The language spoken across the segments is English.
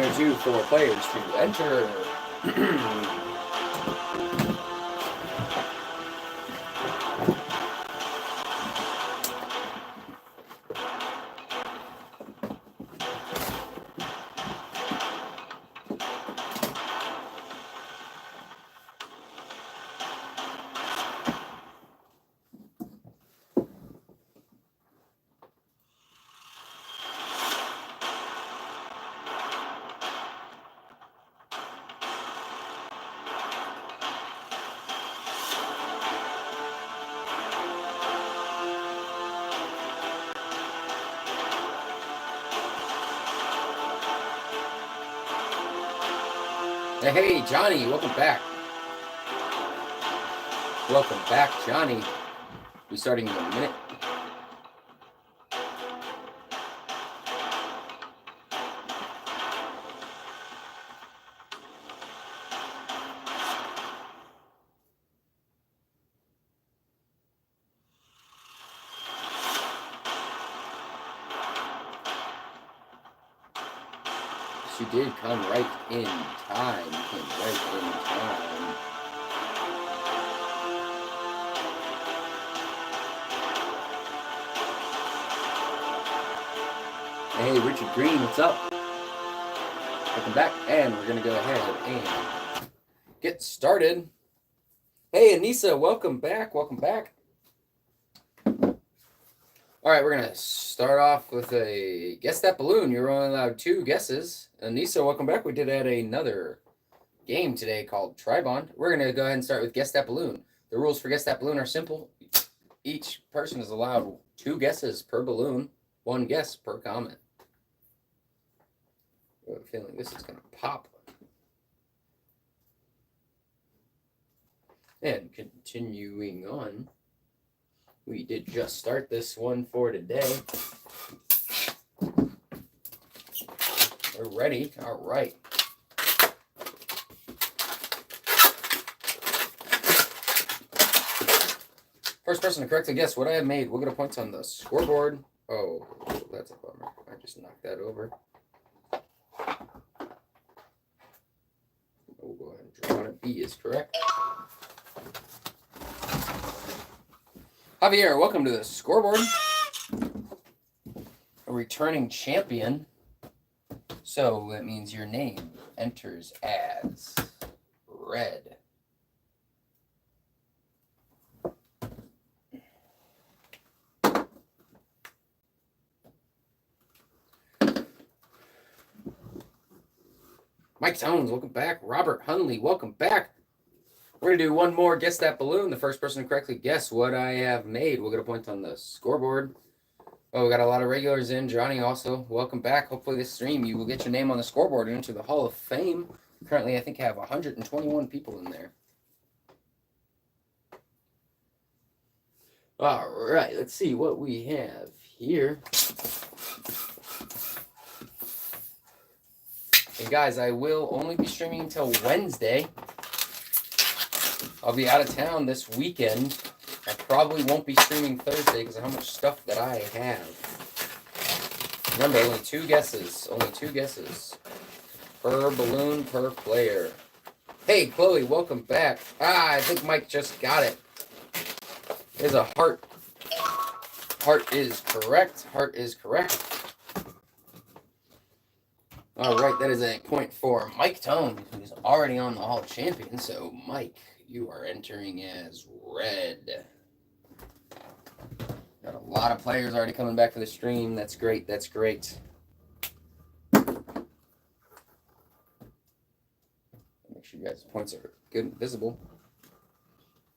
2 for players to enter. Hey, Johnny, welcome back. Welcome back, Johnny. We're starting in a minute. She did come right in time. Came right in time. Hey, Richard Green, what's up? Welcome back, and we're going to go ahead and get started. Hey, Anissa, welcome back. Welcome back. All right, we're going to start off with a Guess That Balloon. You're only allowed 2 guesses. Anissa, welcome back. We did add another game today called Tribond. We're going to go ahead and start with Guess That Balloon. The rules for Guess That Balloon are simple. Each person is allowed 2 guesses per balloon, 1 guess per comment. I have a feeling this is going to pop. And continuing on, we did just start this one for today. We're ready. All right. First person to correctly guess what I have made will get a point on the scoreboard. Oh, that's a bummer. I just knocked that over. We'll go ahead and draw on it. B is correct. Javier, welcome to the scoreboard. A returning champion. So that means your name enters as red. Mike Tones, welcome back. Robert Hunley, welcome back. We're going to do one more Guess That Balloon. The first person to correctly guess what I have made will get a point on the scoreboard. Oh, we got a lot of regulars in. Johnny also, welcome back. Hopefully this stream, you will get your name on the scoreboard and into the Hall of Fame. Currently, I think I have 121 people in there. All right, let's see what we have here. And guys, I will only be streaming until Wednesday. I'll be out of town this weekend. I probably won't be streaming Thursday because of how much stuff that I have. Remember, only 2 guesses. Only 2 guesses. Per balloon, per player. Hey, Chloe, welcome back. I think Mike just got it. There's a heart. Heart is correct. Heart is correct. All right, that is a point for Mike Tone, who's already on the Hall of Champions. So, Mike, you are entering as red. Got a lot of players already coming back for the stream. That's great. That's great. Make sure you guys' points are good and visible.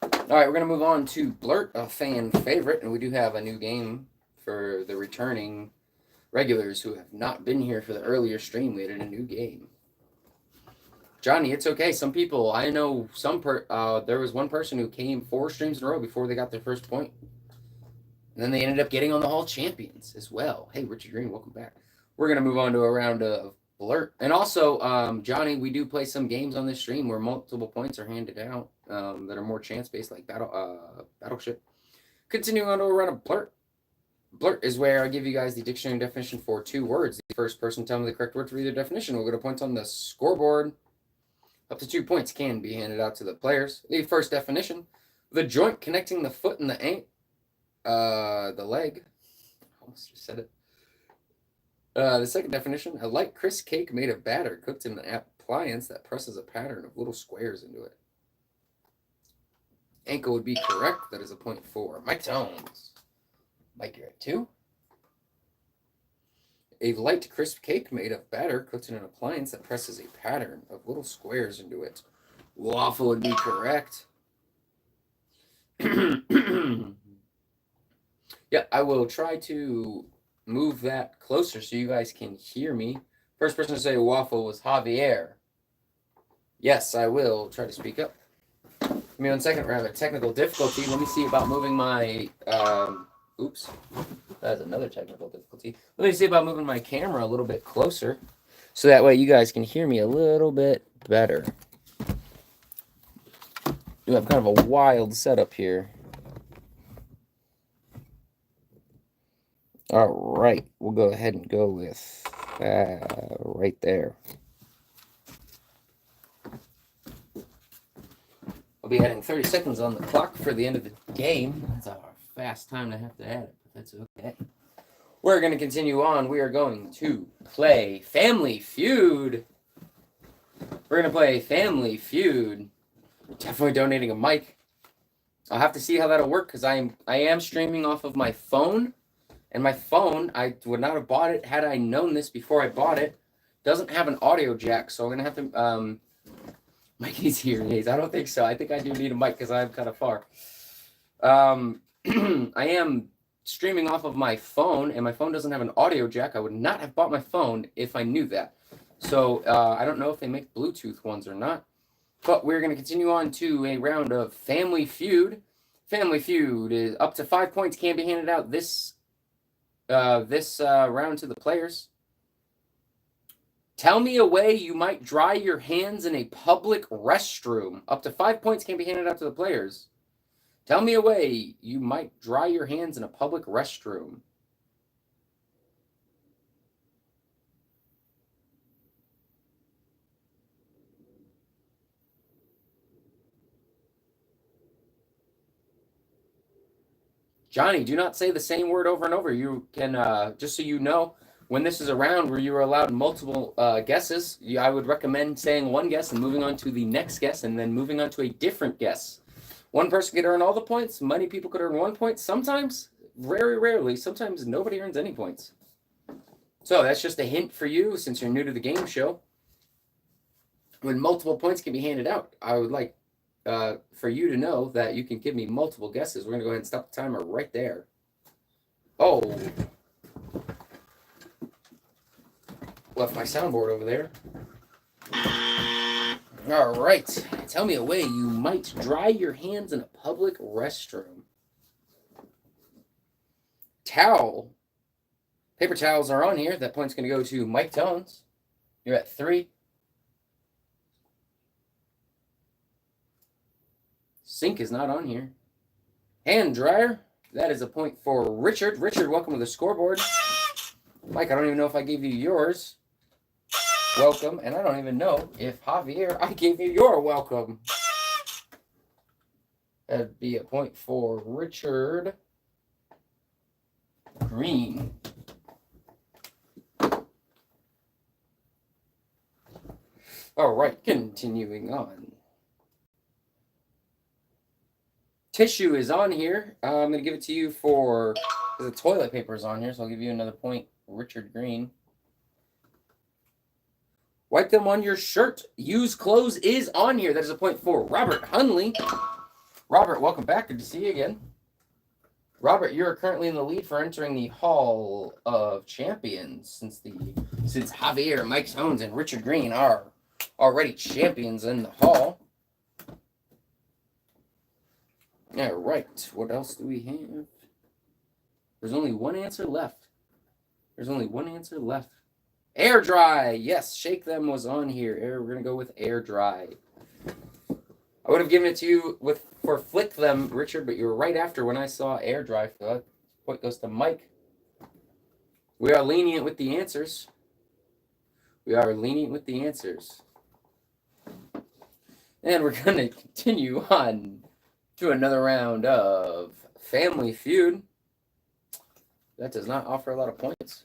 All right, we're going to move on to Blurt, a fan favorite. And we do have a new game for the returning regulars who have not been here for the earlier stream. We added a new game. Johnny, it's okay. Some people, I know there was one person who came 4 streams in a row before they got their first point. And then they ended up getting on the Hall Champions as well. Hey, Richard Green, welcome back. We're going to move on to a round of Blurt. And also, Johnny, we do play some games on this stream where multiple points are handed out that are more chance-based, like Battleship. Continuing on to a round of Blurt. Blurt is where I give you guys the dictionary definition for 2 words. The first person to tell me the correct word for either definition will get a point on the scoreboard. Up to 2 points can be handed out to the players. The first definition: the joint connecting the foot and the leg. I almost just said it. The second definition: a light crisp cake made of batter cooked in an appliance that presses a pattern of little squares into it. Ankle would be correct. That is a point for Mike Jones. Mike, you're at 2. A light crisp cake made of batter cooked in an appliance that presses a pattern of little squares into it. Waffle would be correct. Yeah, I will try to move that closer so you guys can hear me. First person to say waffle was Javier. Yes, I will try to speak up. Give me 1 second. We're having a technical difficulty. Let me see about moving my... oops. That's another technical difficulty. Let me see about moving my camera a little bit closer so that way you guys can hear me a little bit better. We have kind of a wild setup here. All right, we'll go ahead and go with right there. I'll be adding 30 seconds on the clock for the end of the game. That's a fast time to have to add it, but that's okay. We're going to continue on. We are going to play Family Feud. We're going to play Family Feud. Definitely donating a mic. I'll have to see how that'll work because I am streaming off of my phone. And my phone, I would not have bought it had I known this before I bought it. Doesn't have an audio jack, so I'm going to have to... Mike needs hearing aids. I don't think so. I think I do need a mic because I'm kind of far. I am streaming off of my phone, and my phone doesn't have an audio jack. I would not have bought my phone if I knew that. So I don't know if they make Bluetooth ones or not. But we're going to continue on to a round of Family Feud. Family Feud is up to 5 points. Can be handed out this round to the players. Tell me a way you might dry your hands in a public restroom. Up to 5 points can be handed out to the players. Tell me a way you might dry your hands in a public restroom. Johnny, do not say the same word over and over. You can, just so you know, when this is a round where you are allowed multiple guesses, I would recommend saying one guess and moving on to the next guess and then moving on to a different guess. One person could earn all the points. Many people could earn 1 point. Sometimes, very rarely, sometimes nobody earns any points. So that's just a hint for you since you're new to the game show. When multiple points can be handed out, I would like for you to know that you can give me multiple guesses. We're going to go ahead and stop the timer right there. Oh. Left my soundboard over there. All right. Tell me a way you might dry your hands in a public restroom. Towel. Paper towels are on here. That point's going to go to Mike Tones. You're at 3. Sink is not on here. Hand dryer. That is a point for Richard. Richard, welcome to the scoreboard. Mike, I don't even know if I gave you yours. Welcome. And I don't even know if Javier, I gave you your welcome. That'd be a point for Richard Green. All right, continuing on. Tissue is on here. I'm going to give it to you for the toilet paper is on here, so I'll give you another point, Richard Green. Wipe them on your shirt. Use clothes is on here. That is a point for Robert Hunley. Robert, welcome back. Good to see you again. Robert, you're currently in the lead for entering the Hall of Champions since Javier, Mike Jones, and Richard Green are already champions in the Hall. All right. What else do we have? There's only one answer left. Air dry. Yes, shake them was on here. We're going to go with air dry. I would have given it to you for flick them, Richard, but you were right after when I saw air dry. So that point goes to Mike. We are lenient with the answers. We are lenient with the answers. And we're going to continue on to another round of Family Feud. That does not offer a lot of points.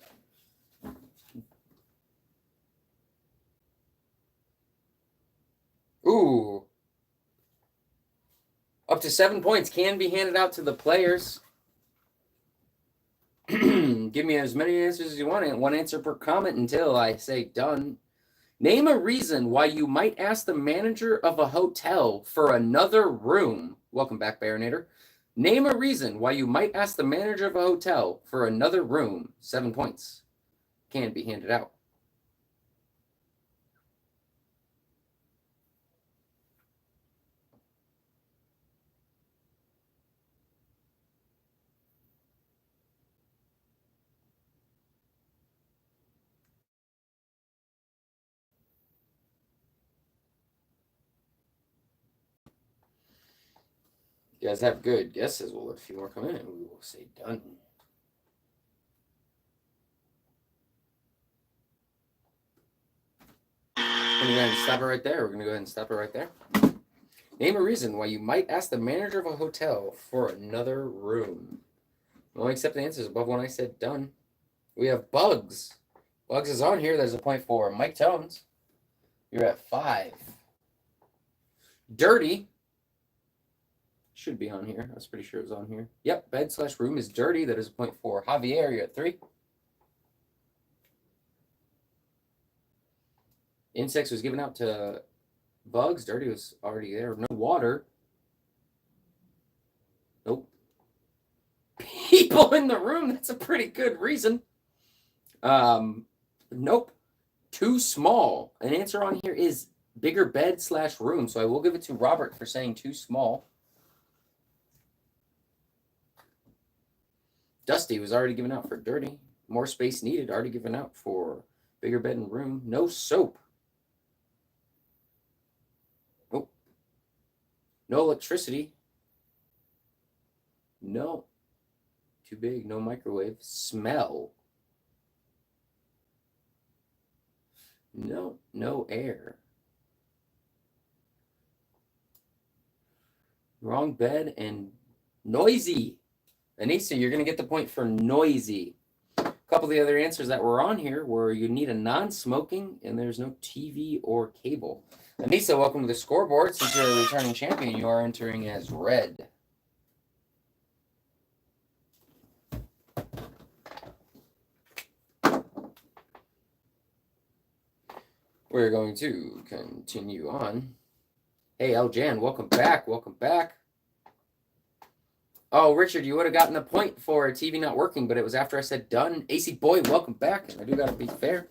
Ooh. Up to 7 points can be handed out to the players. Give me as many answers as you want. One answer per comment until I say done. Name a reason why you might ask the manager of a hotel for another room. Welcome back, Baronator. Name a reason why you might ask the manager of a hotel for another room. 7 points can be handed out. You guys have good guesses. We'll let a few more come in and we will say done. We're going to go ahead and stop it right there. We're going to go ahead and stop it right there. Name a reason why you might ask the manager of a hotel for another room. Only accept the answers above when I said done. We have Bugs. Bugs is on here. There's a point for Mike Tones. You're at 5. Dirty. Should be on here. I was pretty sure it was on here. Yep, bed/room is dirty. That is a point for Javier. You're at 3. Insects was given out to Bugs. Dirty was already there. No water. Nope. People in the room. That's a pretty good reason. Nope. Too small. An answer on here is bigger bed/room. So I will give it to Robert for saying too small. Dusty was already given out for dirty. More space needed. Already given out for bigger bed and room. No soap. Nope. No electricity. No. Too big. No microwave. Smell. No. No air. Wrong bed and noisy. Anissa, you're going to get the point for noisy. A couple of the other answers that were on here were you need a non-smoking and there's no TV or cable. Anissa, welcome to the scoreboard. Since you're a returning champion, you are entering as red. We're going to continue on. Hey, Eljan, welcome back. Welcome back. Oh, Richard, you would have gotten the point for TV not working, but it was after I said done. AC Boy, welcome back. I do got to be fair.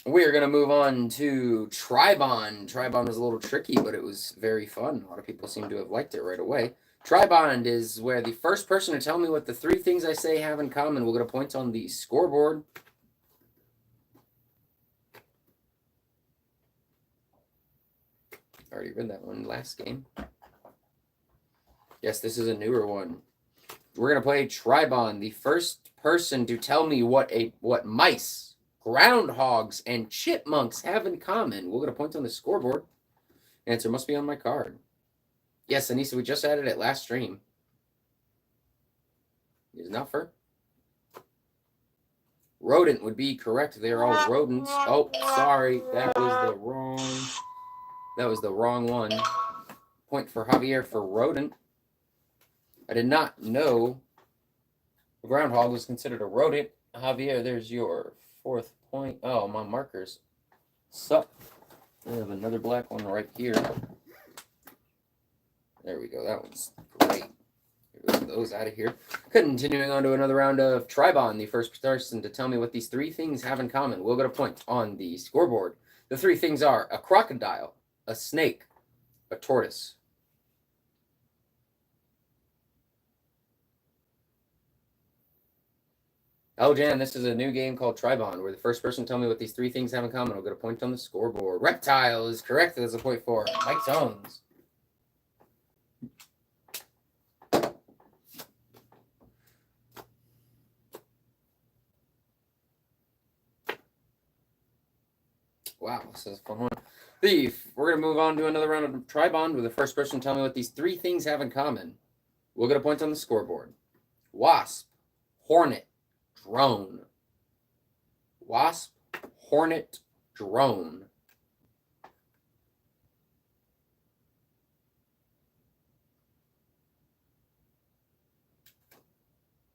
We are going to move on to Tribond. Tribond was a little tricky, but it was very fun. A lot of people seem to have liked it right away. Tribond is where the first person to tell me what the 3 things I say have in common will get a point on the scoreboard. Already read that one last game. Yes, this is a newer one. We're going to play Tribond. The first person to tell me what mice, groundhogs, and chipmunks have in common will get a point on the scoreboard. Answer must be on my card. Yes, Anissa, we just added it last stream. Is not for. Rodent would be correct. They're all rodents. Oh, sorry. That was the wrong one. Point for Javier for rodent. I did not know the groundhog was considered a rodent. Javier, there's your 4th point. Oh, my markers suck. I have another black one right here. There we go. That one's great. Get those out of here. Continuing on to another round of Tribond. The first person to tell me what these 3 things have in common will get a point on the scoreboard. The 3 things are a crocodile, a snake, a tortoise. Oh, Jan, this is a new game called Tribond, where the first person to tell me what these 3 things have in common will get a point on the scoreboard. Reptile is correct. There's a point for Mike Tones. Wow, this is a fun one. Thief. We're going to move on to another round of Tri-Bond with the first person to tell me what these three things have in common. We'll get a point on the scoreboard. Wasp, hornet, drone. Wasp, hornet, drone.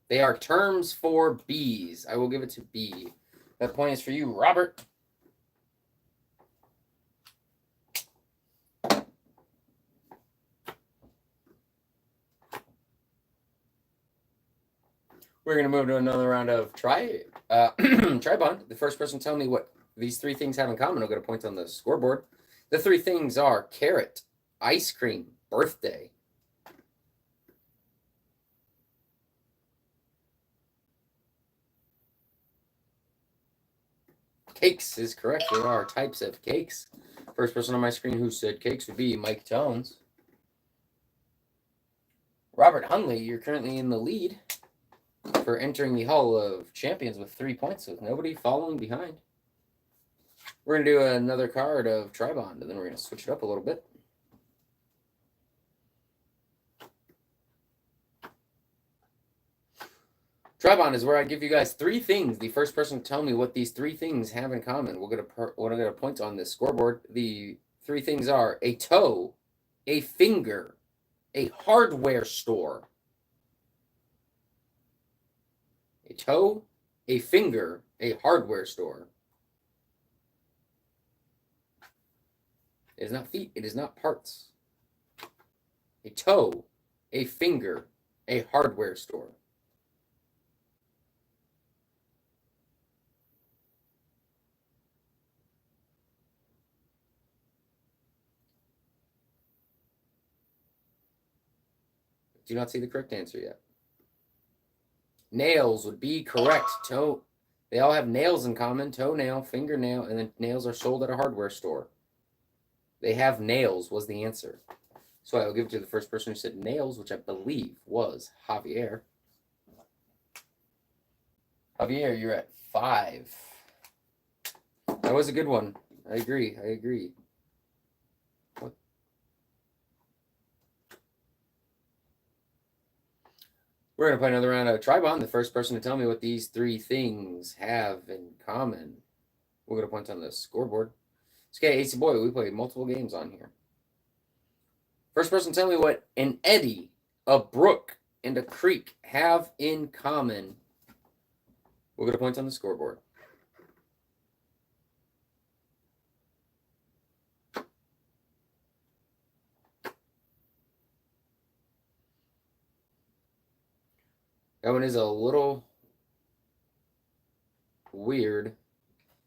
They are terms for bees. I will give it to B. That point is for you, Robert. We're going to move to another round of Tri-Bond. The first person to tell me what these three things have in common will get a point on the scoreboard. The three things are carrot, ice cream, birthday. Cakes is correct. There are types of cakes. First person on my screen who said cakes would be Mike Tones. Robert Hunley, you're currently in the lead for entering the Hall of Champions with 3 points, with nobody following behind. We're going to do another card of Tri-Bond, and then we're going to switch it up a little bit. Tri-Bond is where I give you guys three things. The first person to tell me what these three things have in common will get a point on this scoreboard. The three things are a toe, a finger, a hardware store. A toe, a finger, a hardware store. It is not feet. It is not parts. A toe, a finger, a hardware store. Do not see the correct answer yet. Nails would be correct. Toe. They all have nails in common. Toenail, fingernail, and then nails are sold at a hardware store. They have nails was the answer. So I will give it to the first person who said nails, which I believe was Javier. Javier, you're at 5. That was a good one. I agree. What? We're going to play another round of Tri-Bond. The first person to tell me what these three things have in common. We'll get a point on the scoreboard. Okay, AC Boy, we play multiple games on here. First person to tell me what an eddy, a brook, and a creek have in common. We'll get a point on the scoreboard. That one is a little weird.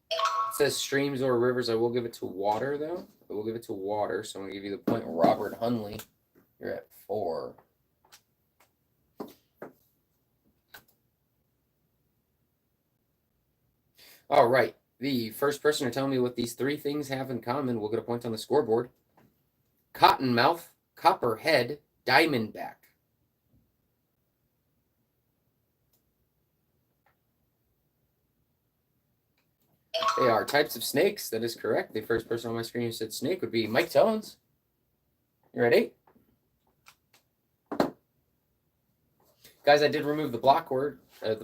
It says streams or rivers. I will give it to water, though. I will give it to water, so I'm going to give you the point. Robert Hunley, you're at 4. All right. The first person to tell me what these three things have in common will get a point on the scoreboard. Cottonmouth, copperhead, diamondback. They are types of snakes. That is correct. The first person on my screen who said snake would be Mike Tones. You're at 8. Guys, I did remove the block word, the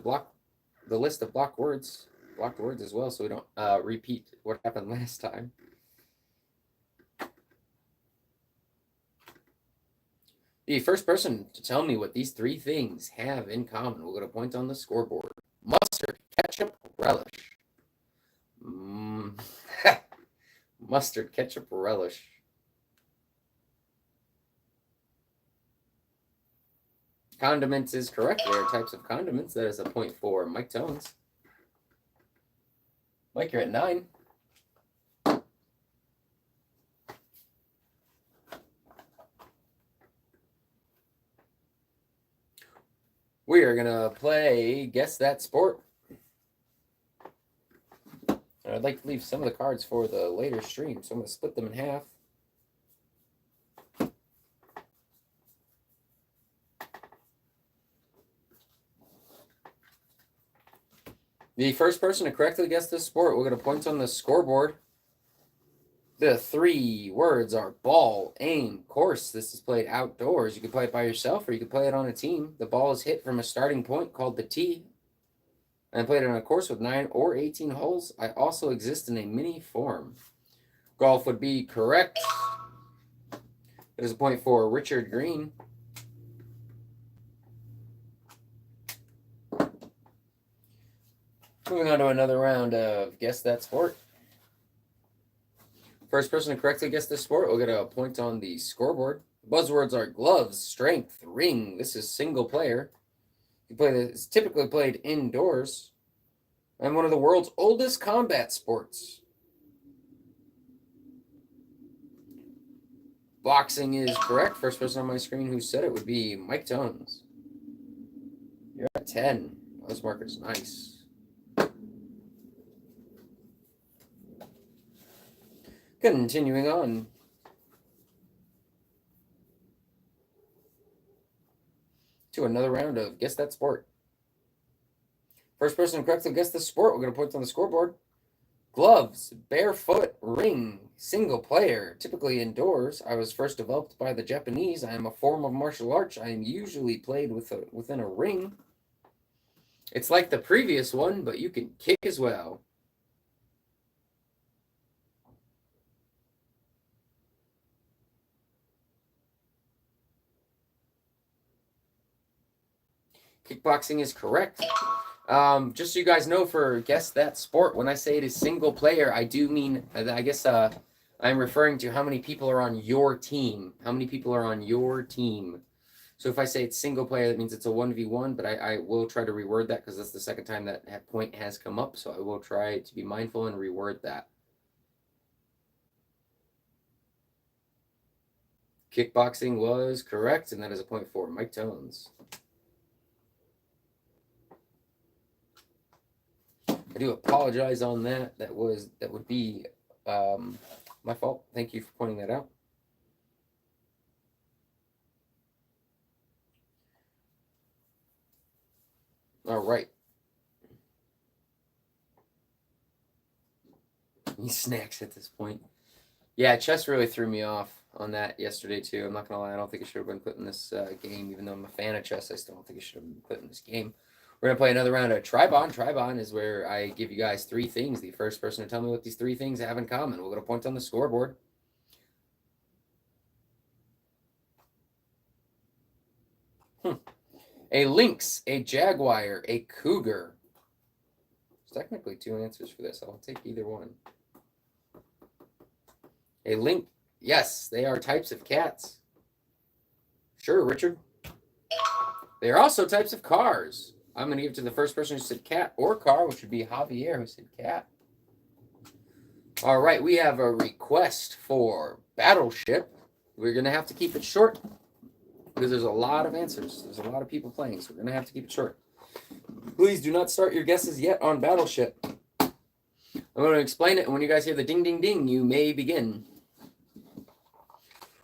list of blocked words as well, so we don't repeat what happened last time. The first person to tell me what these three things have in common will get a point on the scoreboard. Mustard, ketchup, relish. Mustard, ketchup, relish. Condiments is correct. There are types of condiments. That is a point for Mike Tones. Mike, you're at 9. We are going to play Guess That Sport. And I'd like to leave some of the cards for the later stream, so I'm going to split them in half. The first person to correctly guess this sport will get a point on the scoreboard. The 3 words are ball, aim, course. This is played outdoors. You can play it by yourself or you can play it on a team. The ball is hit from a starting point called the tee. I played it on a course with 9 or 18 holes. I also exist in a mini form. Golf would be correct. There's a point for Richard Green. Moving on to another round of Guess That Sport. First person to correctly guess this sport will get a point on the scoreboard. Buzzwords are gloves, strength, ring. This is single player. It's typically played indoors. And one of the world's oldest combat sports. Boxing is correct. First person on my screen who said it would be Mike Tones. You're at 10. Oh, this marker's nice. Continuing on. To another round of Guess That Sport. First person to correctly guess this sport, we're going to put it on the scoreboard. Gloves, barefoot, ring, single player, typically indoors. I was first developed by the Japanese. I am a form of martial arts. I am usually played within a ring. It's like the previous one, but you can kick as well. Kickboxing is correct. Just so you guys know, for Guess That Sport, when I say it is single player, I do mean, I guess I'm referring to how many people are on your team. How many people are on your team. So if I say it's single player, that means it's a 1v1, but I will try to reword that because that's the second time that point has come up. So I will try to be mindful and reword that. Kickboxing was correct, and that is a point for Mike Tones. I do apologize on that. That would be my fault. Thank you for pointing that out. All right. He snacks at this point. Yeah, chess really threw me off on that yesterday too. I'm not gonna lie. I don't think it should have been put in this game. Even though I'm a fan of chess, I still don't think it should have been put in this game. We're going to play another round of Tribon. Tribon is where I give you guys 3 things. The first person to tell me what these 3 things have in common. We'll get a point on the scoreboard. A lynx, a jaguar, a cougar. There's technically 2 answers for this. I'll take either one. A lynx. Yes, they are types of cats. Sure, Richard. They are also types of cars. I'm going to give it to the first person who said cat or car, which would be Javier, who said cat. All right, we have a request for Battleship. We're going to have to keep it short because there's a lot of answers. There's a lot of people playing, so we're going to have to keep it short. Please do not start your guesses yet on Battleship. I'm going to explain it, and when you guys hear the ding, ding, ding, you may begin.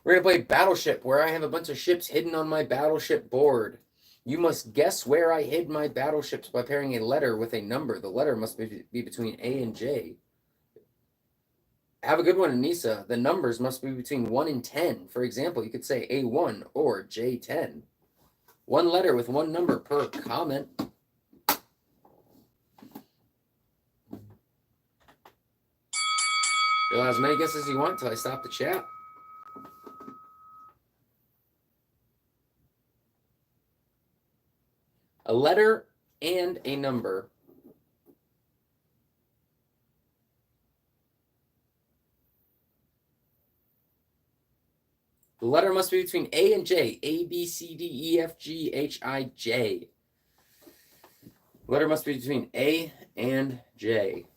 We're going to play Battleship, where I have a bunch of ships hidden on my Battleship board. You must guess where I hid my battleships by pairing a letter with a number. The letter must be between A and J. Have a good one, Anissa. The numbers must be between 1 and 10. For example, you could say A1 or J10. 1 letter with 1 number per comment. You'll have as many guesses as you want until I stop the chat. A letter and a number. The letter must be between A and J. A, B, C, D, E, F, G, H, I, J. The letter must be between A and J.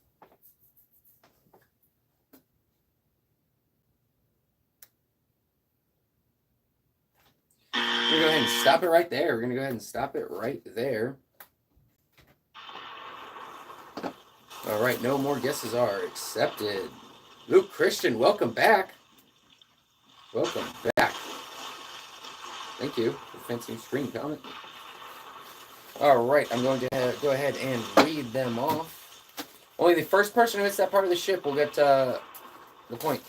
We're going to go ahead and stop it right there. We're going to go ahead and stop it right there. All right, no more guesses are accepted. Luke Christian, welcome back. Welcome back. Thank you for fancy screen comment. All right, I'm going to go ahead and read them off. Only the first person who hits that part of the ship will get the point.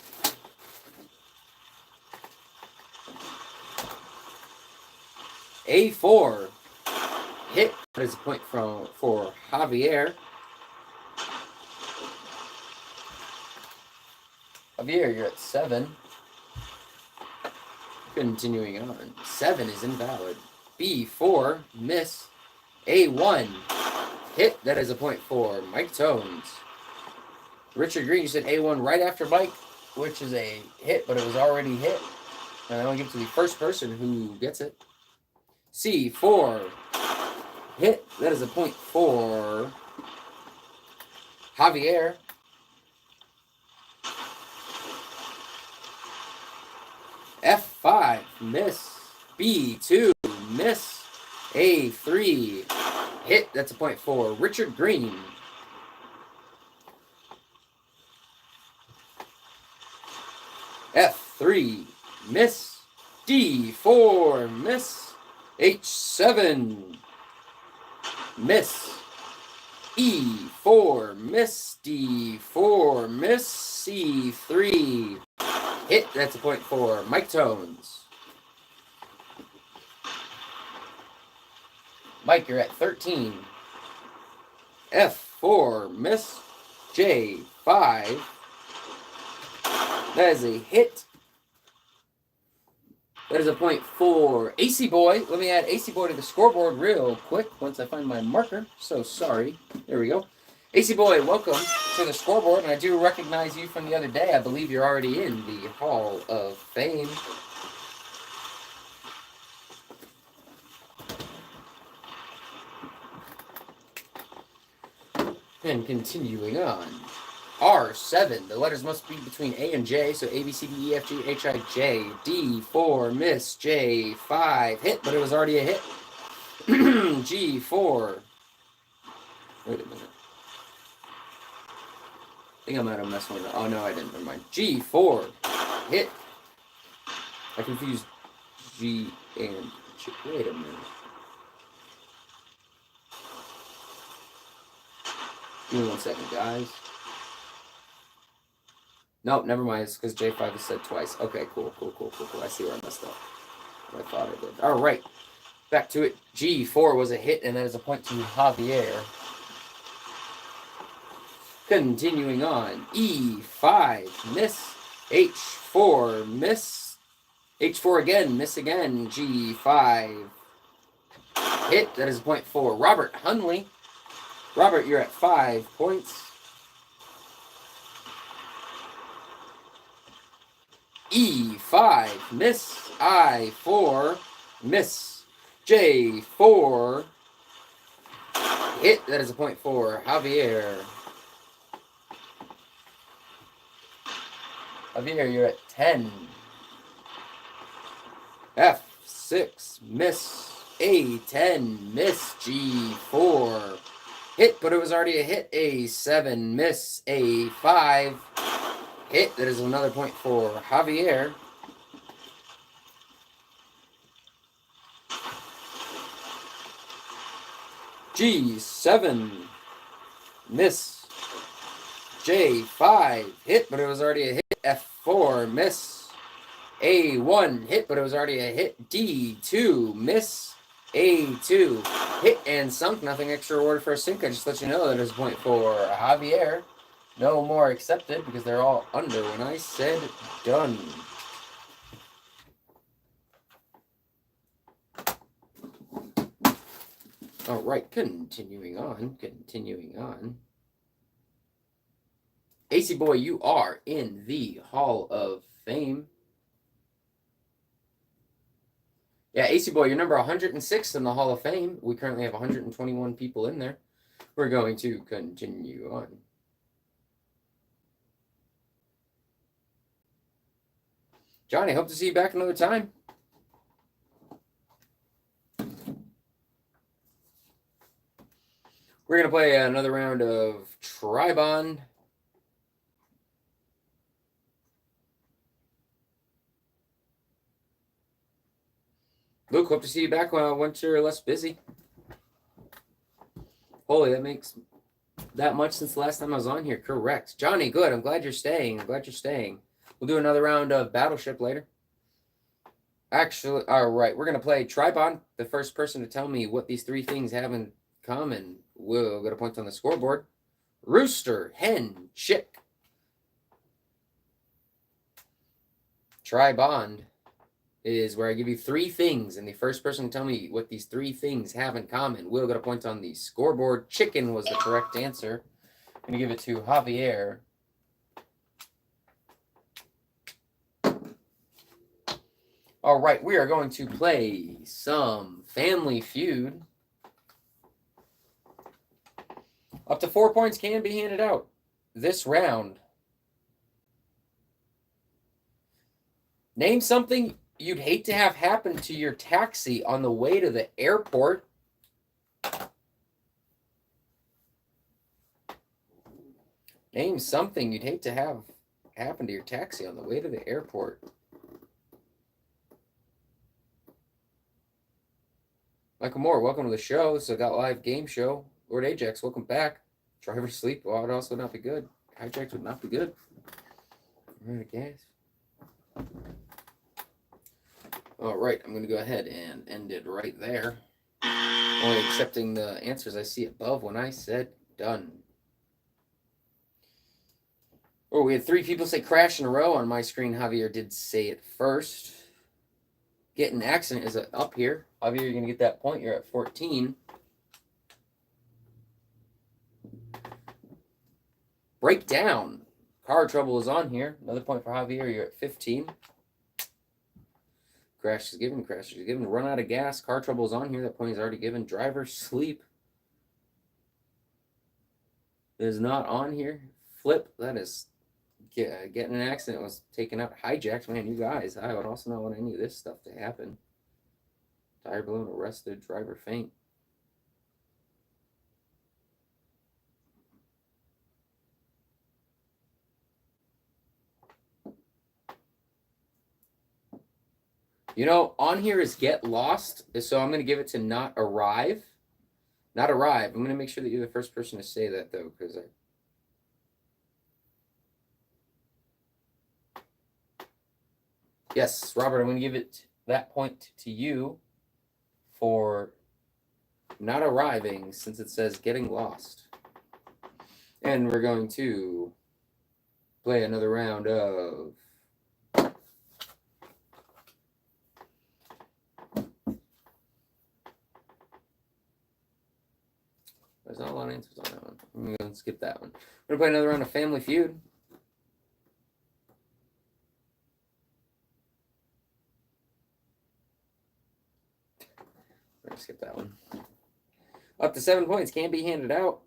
A4. Hit. That is a point for Javier. Javier, you're at 7. Continuing on. 7 is invalid. B4. Miss. A1. Hit. That is a point for Mike Tones. Richard Green, you said A1 right after Mike, which is a hit, but it was already hit. And I don't give it to the first person who gets it. C4. Hit. That is a point for Javier. F5. Miss. B2. Miss. A3. Hit. That's a point for Richard Green. F3. Miss. D4. Miss. H7. Miss. E4. Miss. D4. Miss. C3. Hit. That's a point for Mike Tones. Mike, you're at 13. F4. Miss. J5. That is a hit. That is a point for AC Boy. Let me add AC Boy to the scoreboard real quick once I find my marker. So sorry. There we go. AC Boy, welcome to the scoreboard. And I do recognize you from the other day. I believe you're already in the Hall of Fame. And continuing on. R7. The letters must be between A and J, so A, B, C, D, E, F, G, H, I, J. D4, miss. J5, hit, but it was already a hit. G4. Wait a minute. I think I might have messed one up. Oh, no, I didn't. Never mind. G4, hit. I confused G and J. Wait a minute. Give me 1 second, guys. Nope, never mind. It's because J5 is said twice. Okay, cool. I see where I messed up. I thought I did. All right. Back to it. G4 was a hit, and that is a point to Javier. Continuing on. E5, miss. H4, miss. H4 again, miss again. G5, hit. That is a point for Robert Hunley. Robert, you're at 5 points. E5, miss. I4, miss. J4, hit. That is a point for Javier. Javier, you're at 10. F6, miss. A10, miss. G4, hit, but it was already a hit. A7, miss. A5, hit. That is another point for Javier. G7, miss. J5, hit, but it was already a hit. F4, miss. A1, hit, but it was already a hit. D2, miss. A2, hit and sunk. Nothing extra reward for a sink. I just let you know that there's a point for Javier. No more accepted because they're all under when I said done. All right, continuing on. AC Boy, you are in the Hall of Fame. Yeah, AC Boy, you're number 106 in the Hall of Fame. We currently have 121 people in there. We're going to continue on. Johnny, hope to see you back another time. We're going to play another round of Tribond. Luke, hope to see you back once you're less busy. Holy, that makes that much since the last time I was on here. Correct. Johnny, good. I'm glad you're staying. We'll do another round of Battleship later. Actually, all right, we're going to play Tribond. The first person to tell me what these three things have in common will get a point on the scoreboard. Rooster, hen, chick. Tribond is where I give you three things, and the first person to tell me what these three things have in common will get a point on the scoreboard. Chicken was the correct answer. I'm going to give it to Javier. All right, we are going to play some Family Feud. Up to 4 points can be handed out this round. Name something you'd hate to have happen to your taxi on the way to the airport. Name something you'd hate to have happen to your taxi on the way to the airport. Michael Moore, welcome to the show. This is a Got Live game show. Lord Ajax, welcome back. Driver sleep, well, it would also not be good. Hijacks would not be good. Run out of gas. All right, I'm going to go ahead and end it right there. Only accepting the answers I see above when I said done. Oh, we had three people say crash in a row on my screen. Javier did say it first. Get an accident is up here. Javier, you're going to get that point. You're at 14. Breakdown. Car trouble is on here. Another point for Javier. You're at 15. Crash is given. Crash is given. Run out of gas. Car trouble is on here. That point is already given. Driver sleep is not on here. Flip. That is getting an accident was taken out. Hijacked. Man, you guys. I would also not want any of this stuff to happen. Tire balloon arrested. Driver faint. You know, on here is get lost, so I'm going to give it to not arrive. Not arrive. I'm going to make sure that you're the first person to say that, though, because Yes, Robert, I'm going to give it that point to you for not arriving, since it says getting lost. And we're going to play another round of There's not a lot of answers on that one. I'm going to skip that one. We're going to play another round of Family Feud. We're going to skip that one. Up to 7 points can be handed out.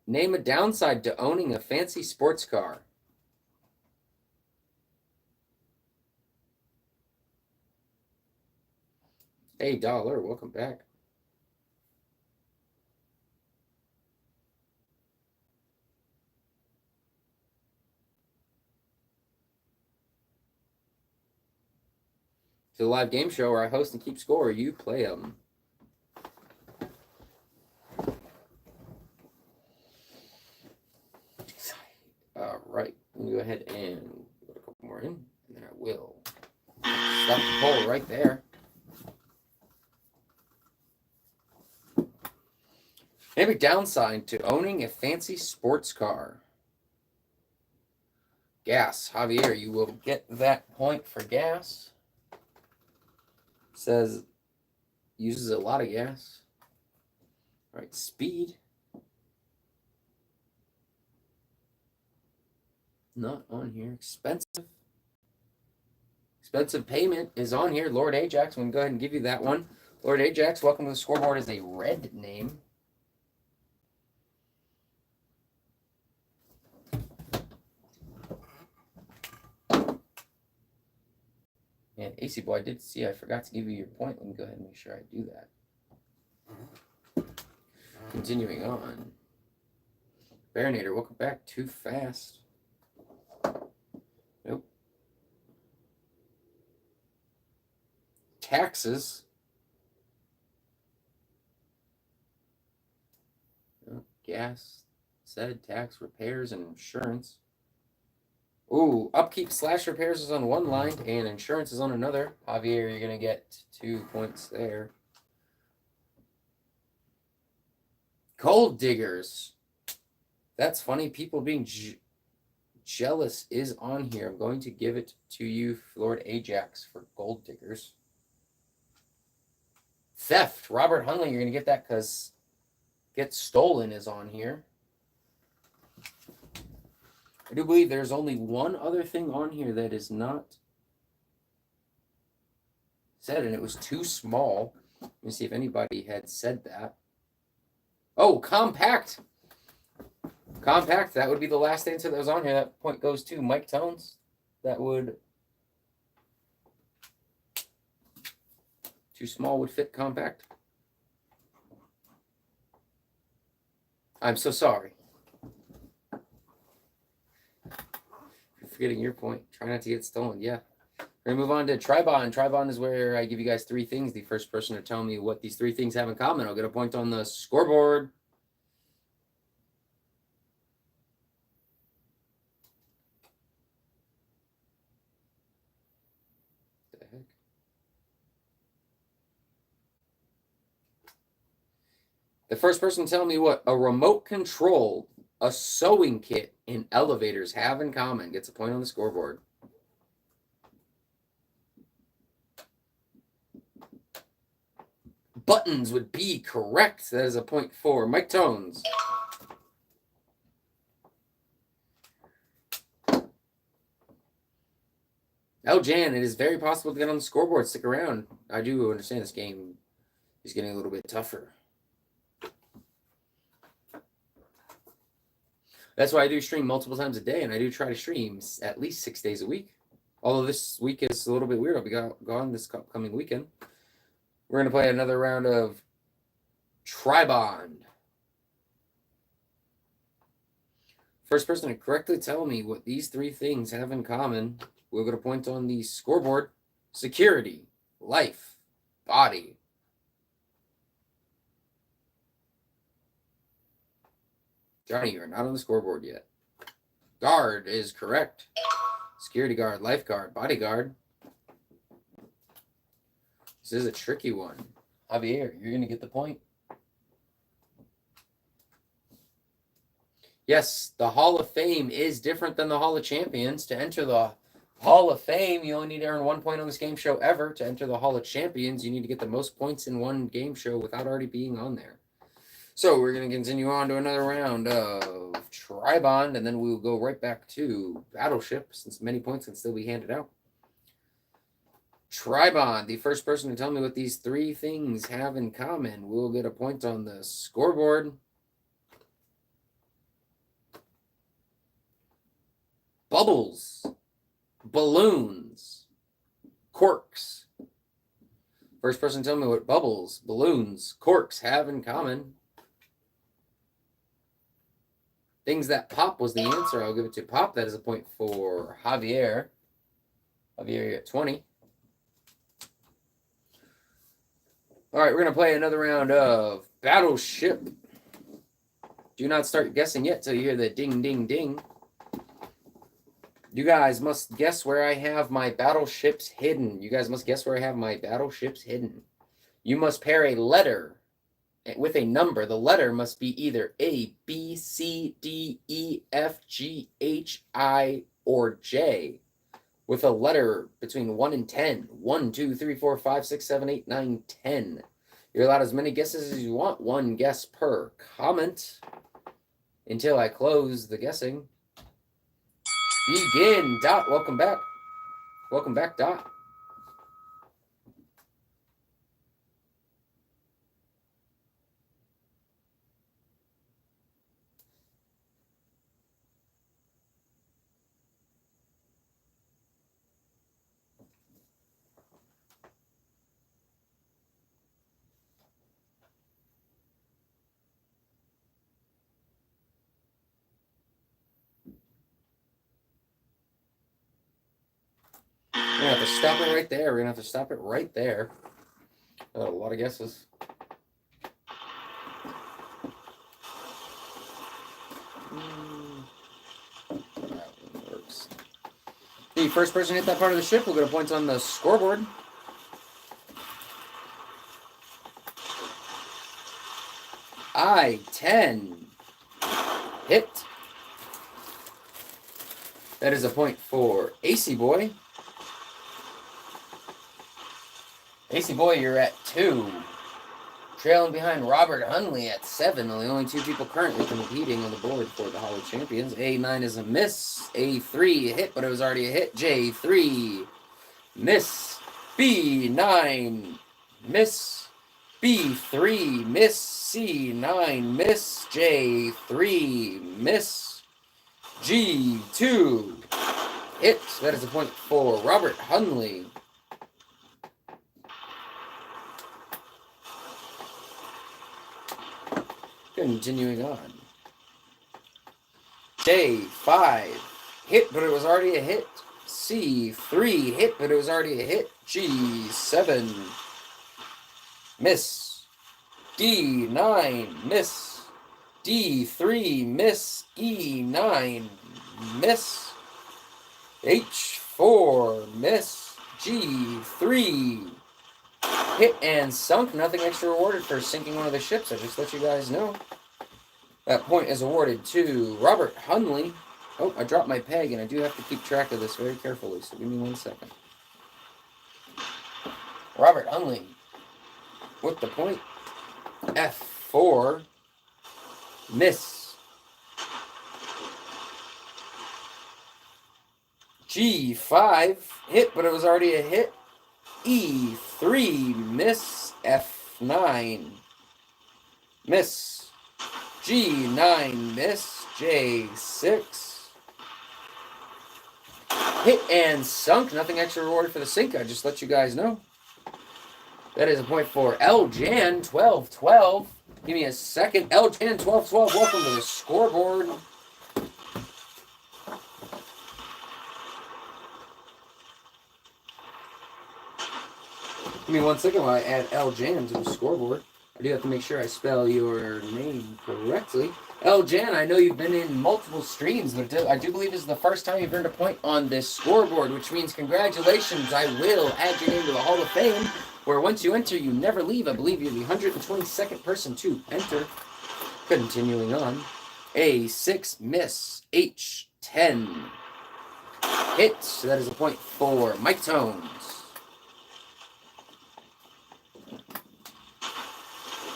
Name a downside to owning a fancy sports car. Hey, Dollar, welcome back. It's a live game show where I host and keep score. You play them. All right. Let me go ahead and put a couple more in, and then I will stop the poll right there. Maybe downside to owning a fancy sports car. Gas. Javier, you will get that point for gas. Says uses a lot of gas. All right, speed. Not on here. Expensive. Expensive payment is on here. Lord Ajax, I'm going to go ahead and give you that one. Lord Ajax, welcome to the scoreboard as a red name. And AC Boy, I did see I forgot to give you your point. Let me go ahead and make sure I do that. Continuing on. Barinator, welcome back. Too fast. Nope. Taxes. Nope. Gas. Said tax, repairs, and insurance. Ooh, upkeep slash repairs is on one line and insurance is on another. Javier, you're going to get 2 points there. Gold diggers. That's funny. People being jealous is on here. I'm going to give it to you, Lord Ajax, for gold diggers. Theft. Robert Hunley, you're going to get that because Get Stolen is on here. I do believe there's only one other thing on here that is not said, and it was too small. Let me see if anybody had said that. Oh, compact. Compact. That would be the last answer that was on here. That point goes to Mike Tones. That would... Too small would fit compact. I'm so sorry. You're forgetting your point. Try not to get stolen. Yeah. We're going to move on to Tribon. Tribon is where I give you guys 3 things. The first person to tell me what these 3 things have in common, I'll get a point on the scoreboard. What the heck? The first person to tell me what a remote control, a sewing kit, and elevators have in common gets a point on the scoreboard. Buttons would be correct. That is a point for Mike Tones. Oh, Jan, it is very possible to get on the scoreboard. Stick around. I do understand this game is getting a little bit tougher. That's why I do stream multiple times a day, and I do try to stream at least 6 days a week. Although this week is a little bit weird. I'll be gone this upcoming weekend. We're going to play another round of Tribond. First person to correctly tell me what these 3 things have in common will get a point on the scoreboard. Security, life, body. Johnny, you're not on the scoreboard yet. Guard is correct. Security guard, lifeguard, bodyguard. This is a tricky one. Javier, you're going to get the point. Yes, the Hall of Fame is different than the Hall of Champions. To enter the Hall of Fame, you only need to earn 1 point on this game show ever. To enter the Hall of Champions, you need to get the most points in one game show without already being on there. So we're going to continue on to another round of Tribond, and then we'll go right back to Battleship, since many points can still be handed out. Tribond, the first person to tell me what these 3 things have in common will get a point on the scoreboard. Bubbles, balloons, corks. First person to tell me what bubbles, balloons, corks have in common. Things that pop was the answer. I'll give it to Pop. That is a point for Javier. Javier, you're at 20. All right, we're going to play another round of Battleship. Do not start guessing yet till you hear the ding, ding, ding. You guys must guess where I have my battleships hidden. You guys must guess where I have my battleships hidden. You must pair a letter with a number. The letter must be either A, B, C, D, E, F, G, H, I, or J, with a letter between 1 and 10. 1, 2, 3, 4, 5, 6, 7, 8, 9, 10. You're allowed as many guesses as you want. 1 guess per comment until I close the guessing. Begin. Dot, welcome back. Welcome back, Dot. We're going to have to stop it right there. We're going to have to stop it right there. A lot of guesses. That one works. The first person to hit that part of the ship will get a point on the scoreboard. I-10. Hit. That is a point for AC Boy. AC Boy, you're at 2. Trailing behind Robert Hunley at 7. The only 2 people currently competing on the board for the Hall of Champions. A9 is a miss. A3 hit, but it was already a hit. J3 miss. B9 miss. B3 miss. C9 miss. J3 miss. G2 hit. That is a point for Robert Hunley. Continuing on. J5 hit, but it was already a hit. C3 hit, but it was already a hit. G7 miss. D9 miss. D3 miss. E9 miss. H4 miss. G3 hit and sunk. Nothing extra rewarded for sinking one of the ships. I just let you guys know. That point is awarded to Robert Hunley. Oh, I dropped my peg, and I do have to keep track of this very carefully, so give me 1 second. Robert Hunley with the point. F4 miss. G5 hit, but it was already a hit. E3 miss. F9 miss. G9 miss. J6 hit and sunk. Nothing extra rewarded for the sink. I just let you guys know. That is a point for Ljan 1212. Give me a second. Ljan 1212. Welcome to the scoreboard. Give me 1 second while I add Ljan to the scoreboard. I do have to make sure I spell your name correctly. Ljan, I know you've been in multiple streams, but I do believe this is the first time you've earned a point on this scoreboard, which means congratulations. I will add your name to the Hall of Fame, where once you enter, you never leave. I believe you're the 122nd person to enter. Continuing on. A6 miss. H10 hit. So that is a point for Mike Tones.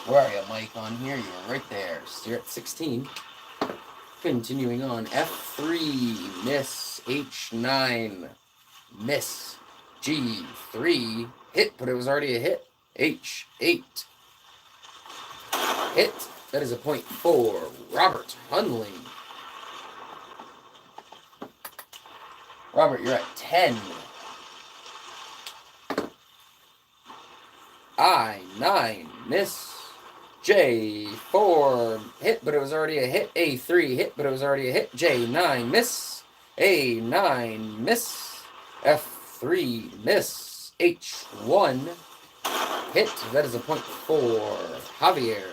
Where are you, Mike, on here? You're right there. So you're at 16. Continuing on. F3, miss. H9, miss. G3, hit, but it was already a hit. H8, hit. That is a point for Robert Hunley. Robert, you're at 10. I9, miss. J4 hit, but it was already a hit. A3 hit, but it was already a hit. J9 miss. A9 miss. F3 miss. H1 hit. That is a point for Javier.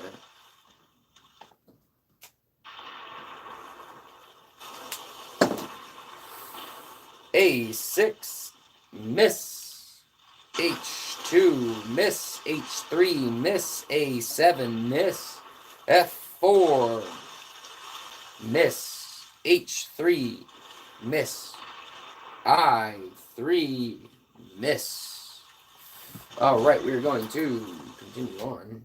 A6 miss. H2 miss. H3 miss. A7 miss. F4 miss. H3 miss. I3 miss. All right, we're going to continue on.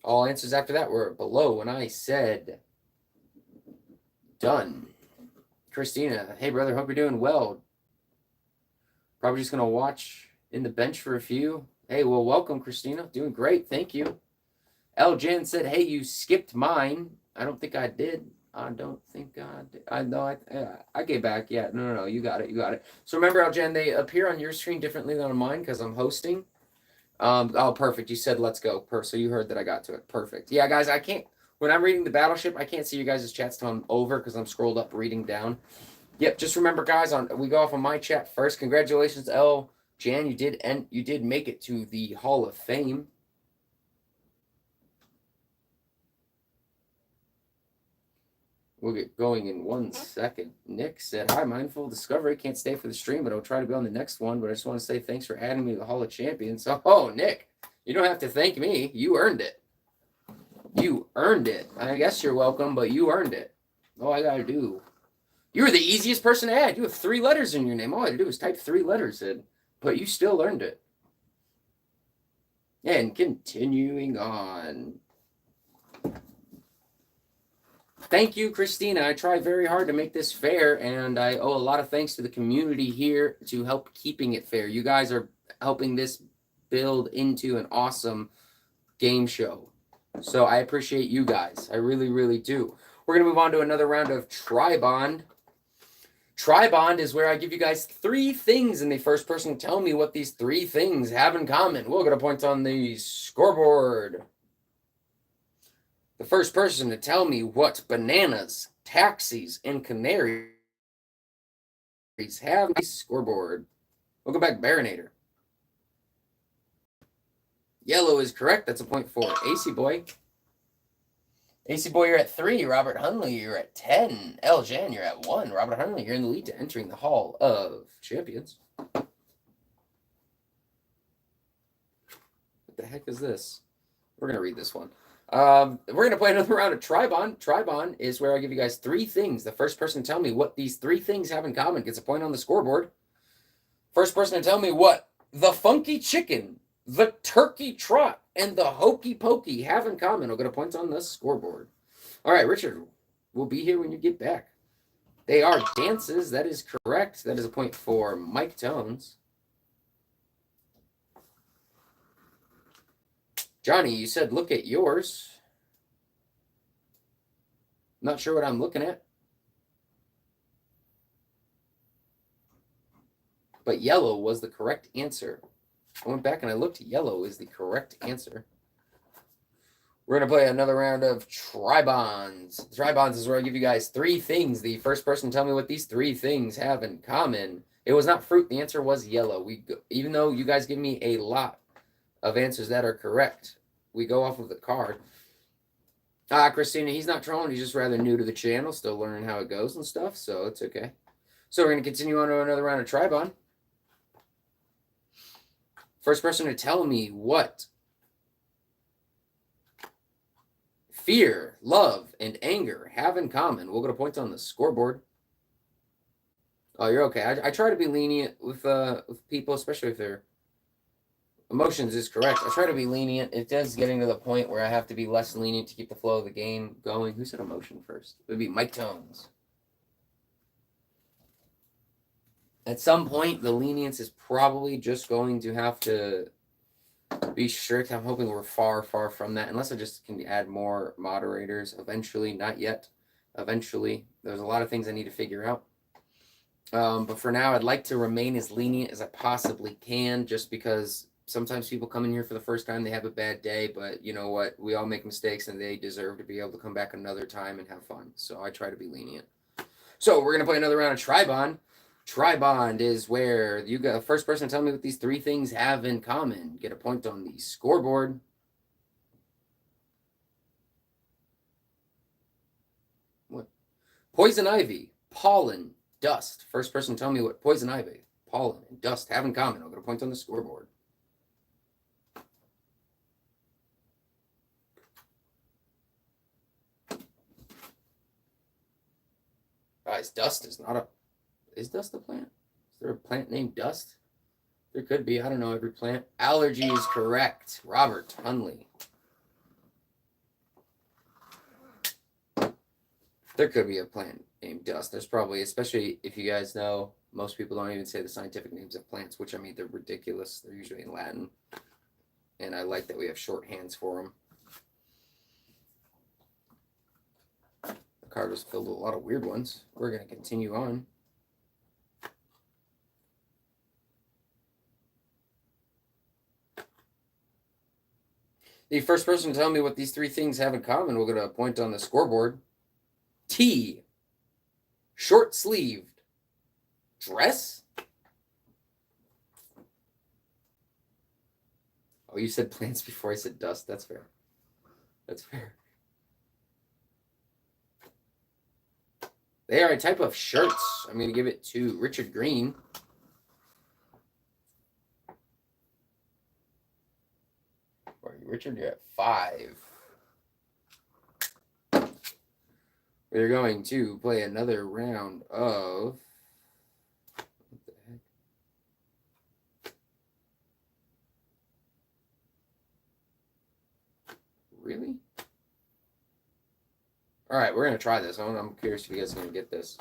All answers after that were below when I said done. Christina, hey brother, hope you're doing well. Probably just going to watch in the bench for a few. Hey, well, welcome, Christina. Doing great. Thank you. Ljan said, hey, you skipped mine. I don't think I did. I don't think I did. I know I gave back. Yeah, no. You got it. You got it. So remember, Ljan, they appear on your screen differently than on mine because I'm hosting. Oh, perfect. You said let's go. So you heard that I got to it. Perfect. Yeah, guys, I can't. When I'm reading the battleship, I can't see you guys' chats till I'm over because I'm scrolled up reading down. Yep, just remember, guys, we go off on my chat first. Congratulations, Jan. You did make it to the Hall of Fame. We'll get going in 1 second. Nick said, "Hi, Mindful Discovery. Can't stay for the stream, but I'll try to be on the next one. But I just want to say thanks for adding me to the Hall of Champions." Oh, Nick, you don't have to thank me. You earned it. You earned it. I guess you're welcome, but you earned it. All I gotta do. You're the easiest person to add. You have 3 letters in your name. All I had to do was type 3 letters in, but you still earned it. And continuing on. Thank you, Christina. I try very hard to make this fair, and I owe a lot of thanks to the community here to help keeping it fair. You guys are helping this build into an awesome game show. So I appreciate you guys. I really, really do. We're going to move on to another round of Tri-Bond. Tri-Bond is where I give you guys 3 things, and the first person to tell me what these 3 things have in common. We'll get a point on the scoreboard. The first person to tell me what bananas, taxis, and canaries have on the scoreboard. Welcome back, Barinator. Yellow is correct. That's a point for AC Boy. AC Boy, you're at 3. Robert Hunley, you're at 10. El Jan, you're at 1. Robert Hunley, you're in the lead to entering the Hall of Champions. What the heck is this? We're going to read this one. We're going to play another round of Tri-Bond. Tri-Bond is where I give you guys 3 things. The first person to tell me what these 3 things have in common gets a point on the scoreboard. First person to tell me what the funky chicken, the turkey trot, and the hokey pokey have in common will get a point on the scoreboard. All right, Richard, we'll be here when you get back. They are dances. That is correct. That is a point for Mike Tones. Johnny, you said look at yours. Not sure what I'm looking at. But yellow was the correct answer. I went back and I looked. Yellow is the correct answer. We're going to play another round of Tri-Bonds. Tri-Bonds is where I give you guys 3 things. The first person to tell me what these 3 things have in common. It was not fruit. The answer was yellow. Even though you guys give me a lot of answers that are correct, we go off of the card. Christina, he's not trolling. He's just rather new to the channel, still learning how it goes and stuff, so it's okay. So we're going to continue on to another round of Tri-Bond. First person to tell me what fear, love, and anger have in common. We'll get a point on the scoreboard. Oh, you're okay. I try to be lenient with people, especially if their emotions is correct. I try to be lenient. It does getting to the point where I have to be less lenient to keep the flow of the game going. Who said emotion first? It would be Mike Tones. At some point, the lenience is probably just going to have to be strict. I'm hoping we're far, far from that. Unless I just can add more moderators eventually. Not yet. Eventually. There's a lot of things I need to figure out. But for now, I'd like to remain as lenient as I possibly can, just because sometimes people come in here for the first time, they have a bad day, but you know what? We all make mistakes, and they deserve to be able to come back another time and have fun. So I try to be lenient. So we're going to play another round of Tri-Bond. Tri-Bond is where you got the first person to tell me what these 3 things have in common. Get a point on the scoreboard. What? Poison ivy, pollen, dust. First person to tell me what poison ivy, pollen, and dust have in common. I'll get a point on the scoreboard. Guys, dust is not a... Is dust a plant? Is there a plant named dust? There could be. I don't know every plant. Allergy is correct. Robert Hunley. There could be a plant named dust. There's probably, especially if you guys know, most people don't even say the scientific names of plants, which I mean, they're ridiculous. They're usually in Latin. And I like that we have shorthands for them. The card was filled with a lot of weird ones. We're going to continue on. The first person to tell me what these 3 things have in common will get a point on the scoreboard. T. Short-sleeved. Dress? Oh, you said plants before I said dust. That's fair. That's fair. They are a type of shirts. I'm going to give it to Richard Green. Richard, you're at 5. We're going to play another round of... What the heck? Really? All right, we're going to try this. I'm curious if you guys are going to get this.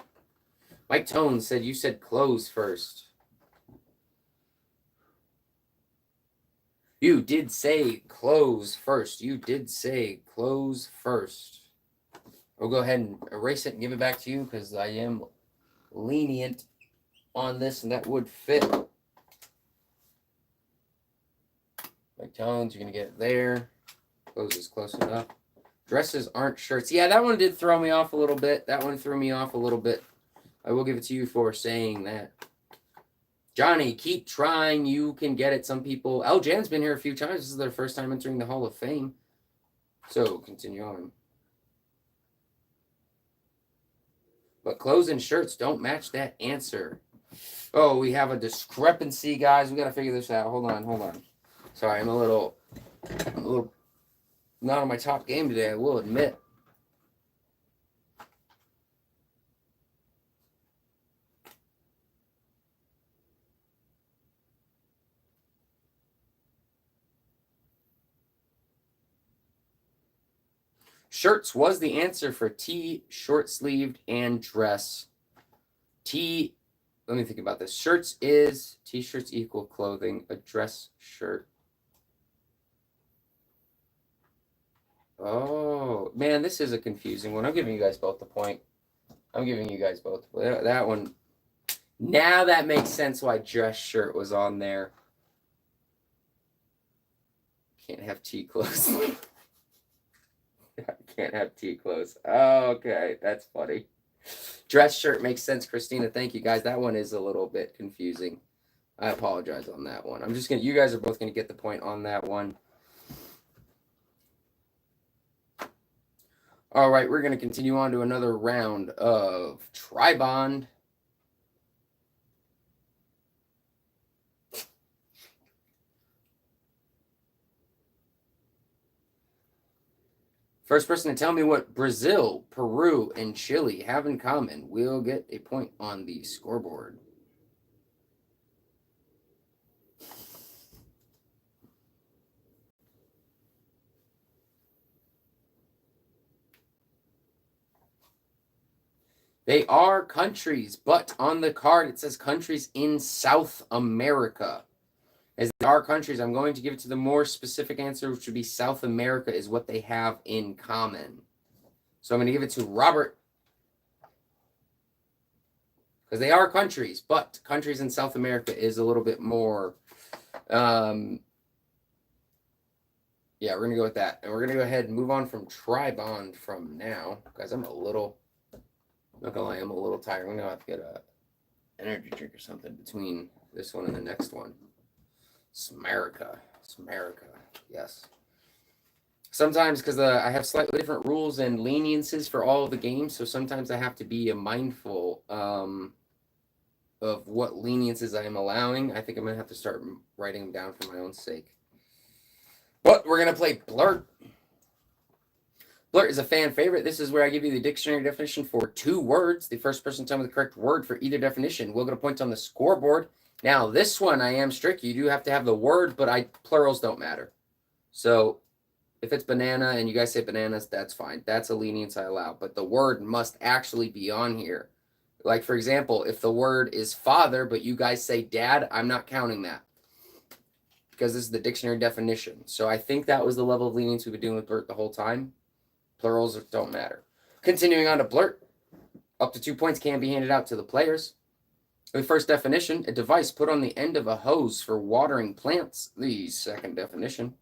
Mike Tone said you said close first. You did say close first. You did say close first. We'll go ahead and erase it and give it back to you because I am lenient on this and that would fit. Mike Tones, you're going to get it there. Close is close enough. Dresses aren't shirts. Yeah, that one did throw me off a little bit. That one threw me off a little bit. I will give it to you for saying that. Johnny, keep trying. You can get it. Some people... El Jan's been here a few times. This is their first time entering the Hall of Fame. So, continue on. But clothes and shirts don't match that answer. Oh, we have a discrepancy, guys. We got to figure this out. Hold on. Sorry, I'm a little not on my top game today, I will admit. Shirts was the answer for T, short-sleeved, and dress. T, let me think about this. Shirts is, T-shirts equal clothing, a dress shirt. Oh, man, this is a confusing one. I'm giving you guys both the point. That one, now that makes sense why dress shirt was on there. Can't have T clothes. I can't have T clothes. Okay, that's funny. Dress shirt makes sense, Christina. Thank you, guys. That one is a little bit confusing. I apologize on that one. I'm just going to, you guys are both going to get the point on that one. All right, we're going to continue on to another round of Tribond. First person to tell me what Brazil, Peru, and Chile have in common will get a point on the scoreboard. They are countries, but on the card it says countries in South America. As they are countries, I'm going to give it to the more specific answer, which would be South America is what they have in common. So I'm going to give it to Robert. Because they are countries, but countries in South America is a little bit more... yeah, we're going to go with that. And we're going to go ahead and move on from Tribond from now. Guys, I'm a little... Not gonna lie, I'm a little tired. I'm gonna have to get a energy drink or something between this one and the next one. Smerica. Yes. Sometimes, because I have slightly different rules and leniences for all of the games, so sometimes I have to be mindful of what leniences I am allowing. I think I'm gonna have to start writing them down for my own sake. But we're gonna play Blurt. Blurt is a fan favorite. This is where I give you the dictionary definition for 2 words. The first person to tell me the correct word for either definition will get a point on the scoreboard. Now, this one I am strict. You do have to have the word, but plurals don't matter. So, if it's banana and you guys say bananas, that's fine. That's a lenience I allow. But the word must actually be on here. Like, for example, if the word is father, but you guys say dad, I'm not counting that. Because this is the dictionary definition. So, I think that was the level of lenience we've been doing with Blurt the whole time. Plurals don't matter. Continuing on to Blurt. Up to 2 points can be handed out to the players. The first definition, a device put on the end of a hose for watering plants. The second definition,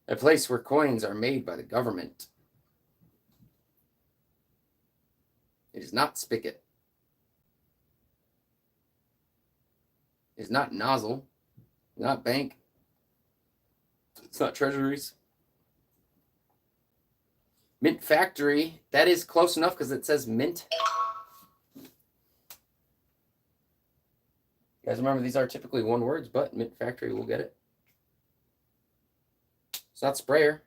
a place where coins are made by the government. It is not spigot. It is not nozzle. Not bank. It's not treasuries. Mint factory, that is close enough because it says mint. Guys, remember, these are typically one words, but Mint Factory will get it. It's not sprayer.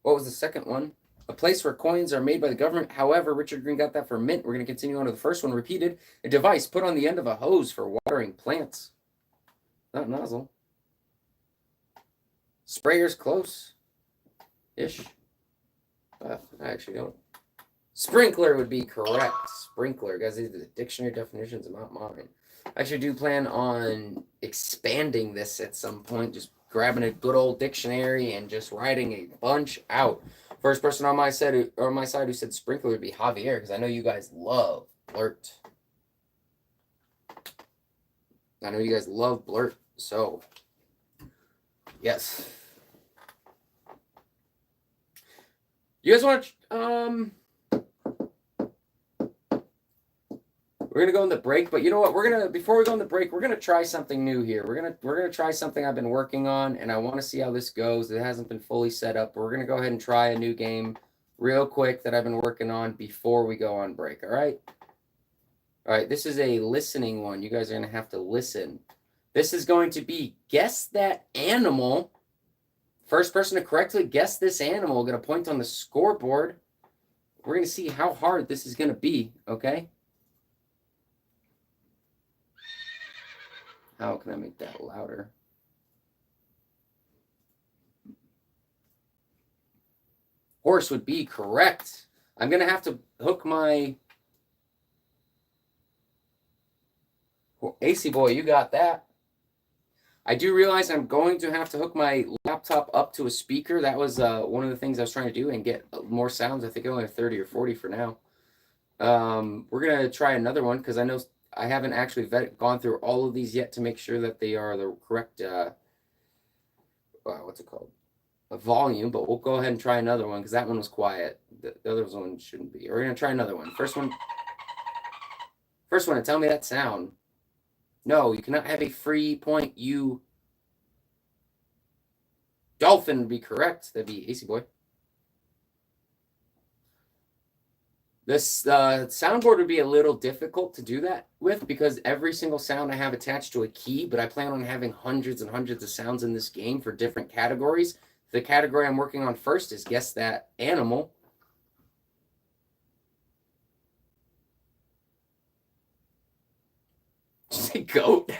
What was the second one? A place where coins are made by the government. However, Richard Green got that for mint. We're going to continue on to the first one. Repeated. A device put on the end of a hose for watering plants. Not nozzle. Sprayer's close. Ish. I actually don't. Sprinkler would be correct. Sprinkler. Guys, these are the dictionary definitions, not mine. I actually do plan on expanding this at some point. Just grabbing a good old dictionary and just writing a bunch out. First person on my side who said sprinkler would be Javier, because I know you guys love Blurt. I know you guys love Blurt, so yes. You guys want to, we're gonna go on the break, but you know what? Before we go on the break, we're gonna try something new here. We're gonna try something I've been working on, and I want to see how this goes. It hasn't been fully set up. But we're gonna go ahead and try a new game real quick that I've been working on before we go on break. All right. All right. This is a listening one. You guys are gonna have to listen. This is going to be guess that animal. First person to correctly guess this animal will get a point on the scoreboard. We're gonna see how hard this is gonna be. Okay. How can I make that louder? Horse would be correct. I'm going to have to hook my... AC boy, you got that. I do realize I'm going to have to hook my laptop up to a speaker. That was one of the things I was trying to do and get more sounds. I think I only have 30 or 40 for now. We're going to try another one because I know... I haven't actually gone through all of these yet to make sure that they are the correct, what's it called? A volume, but we'll go ahead and try another one because that one was quiet. The other one shouldn't be. We're going to try another one. First one, tell me that sound. No, you cannot have a free point. You. Dolphin would be correct. That'd be AC boy. This soundboard would be a little difficult to do that with because every single sound I have attached to a key, but I plan on having hundreds and hundreds of sounds in this game for different categories. The category I'm working on first is Guess That Animal. Just a goat.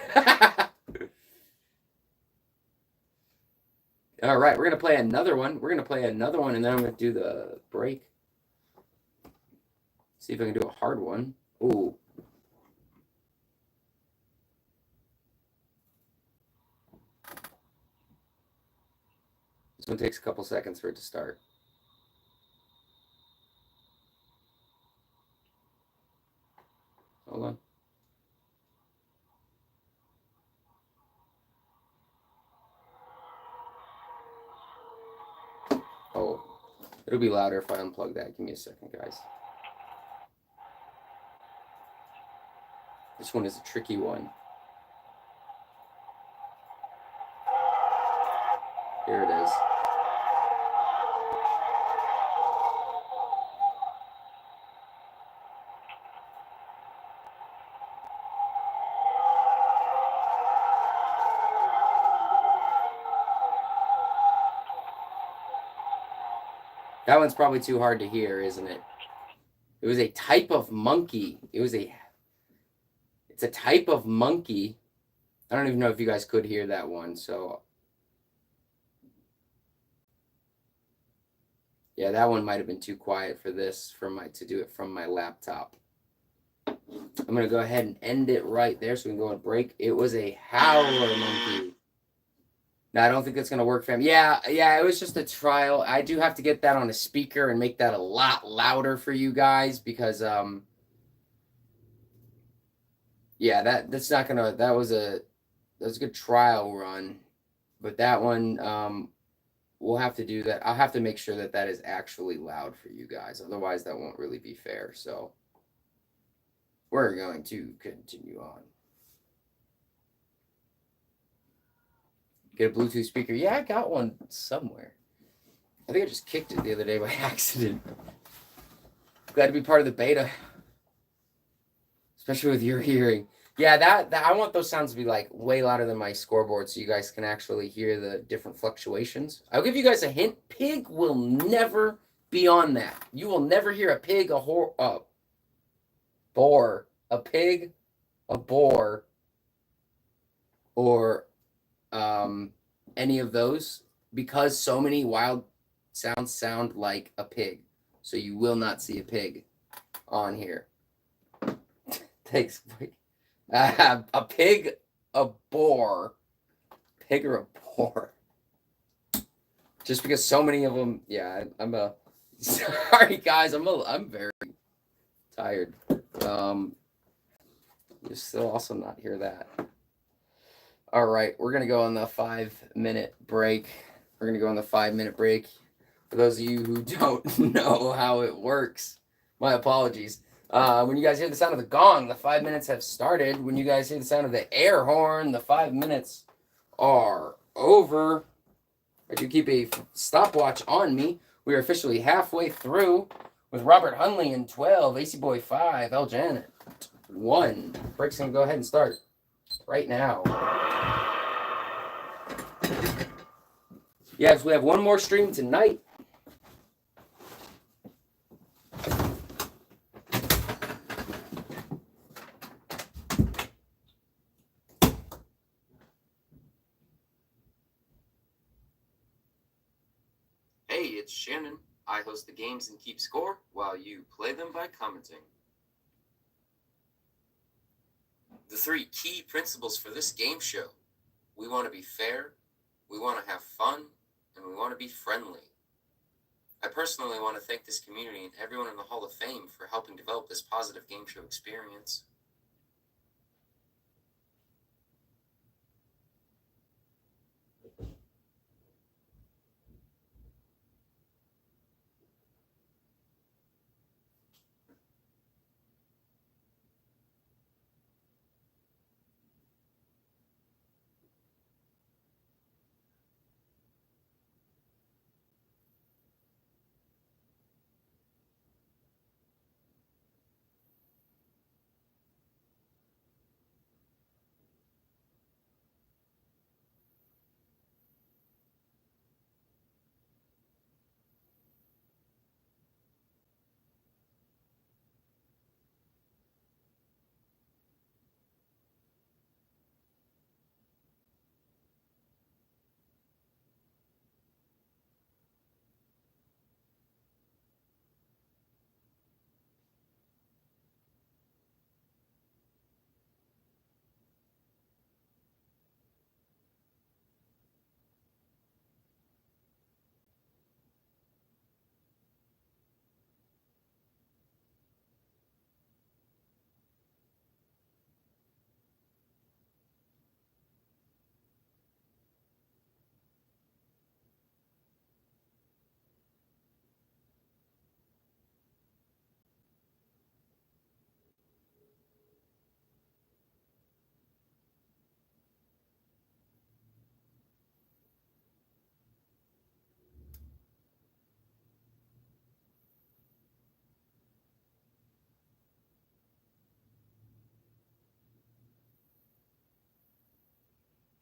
All right, we're going to play another one. And then I'm going to do the break. See if I can do a hard one. Ooh. This one takes a couple seconds for it to start. Hold on. Oh, it'll be louder if I unplug that. Give me a second, guys. This one is a tricky one. Here it is. That one's probably too hard to hear, isn't it? It was a type of monkey. It's a type of monkey. I don't even know if you guys could hear that one, so yeah, that one might have been too quiet for this to do it from my laptop. I'm gonna go ahead and end it right there so we can go on break. It was a howler monkey. No, I don't think that's gonna work, fam. Yeah, it was just a trial. I do have to get that on a speaker and make that a lot louder for you guys because yeah, that was a good trial run, but that one we'll have to do that. I'll have to make sure that is actually loud for you guys. Otherwise, that won't really be fair. So we're going to continue on. Get a Bluetooth speaker. Yeah, I got one somewhere. I think I just kicked it the other day by accident. Glad to be part of the beta. Especially with your hearing. Yeah, that I want those sounds to be like way louder than my scoreboard so you guys can actually hear the different fluctuations. I'll give you guys a hint. Pig will never be on that. You will never hear a pig, a boar, a pig, a boar, or um, any of those because so many wild sounds sound like a pig. So you will not see a pig on here. Takes a pig, a boar, pig or a boar. Just because so many of them. Yeah, I'm a. Sorry guys, I'm very tired. You still also not hear that. All right, we're gonna go on the 5 minute break. We're gonna go on the 5 minute break. For those of you who don't know how it works, my apologies. When you guys hear the sound of the gong, the 5 minutes have started. When you guys hear the sound of the air horn, the 5 minutes are over. I do keep a stopwatch on me. We are officially halfway through with Robert Hunley in 12, AC Boy 5, El Janet 1. Break's gonna go ahead and start right now. Yes, we have one more stream tonight. Hey, it's Shannon. I host the games and keep score while you play them by commenting. The three key principles for this game show: we want to be fair, we want to have fun, and we want to be friendly. I personally want to thank this community and everyone in the Hall of Fame for helping develop this positive game show experience.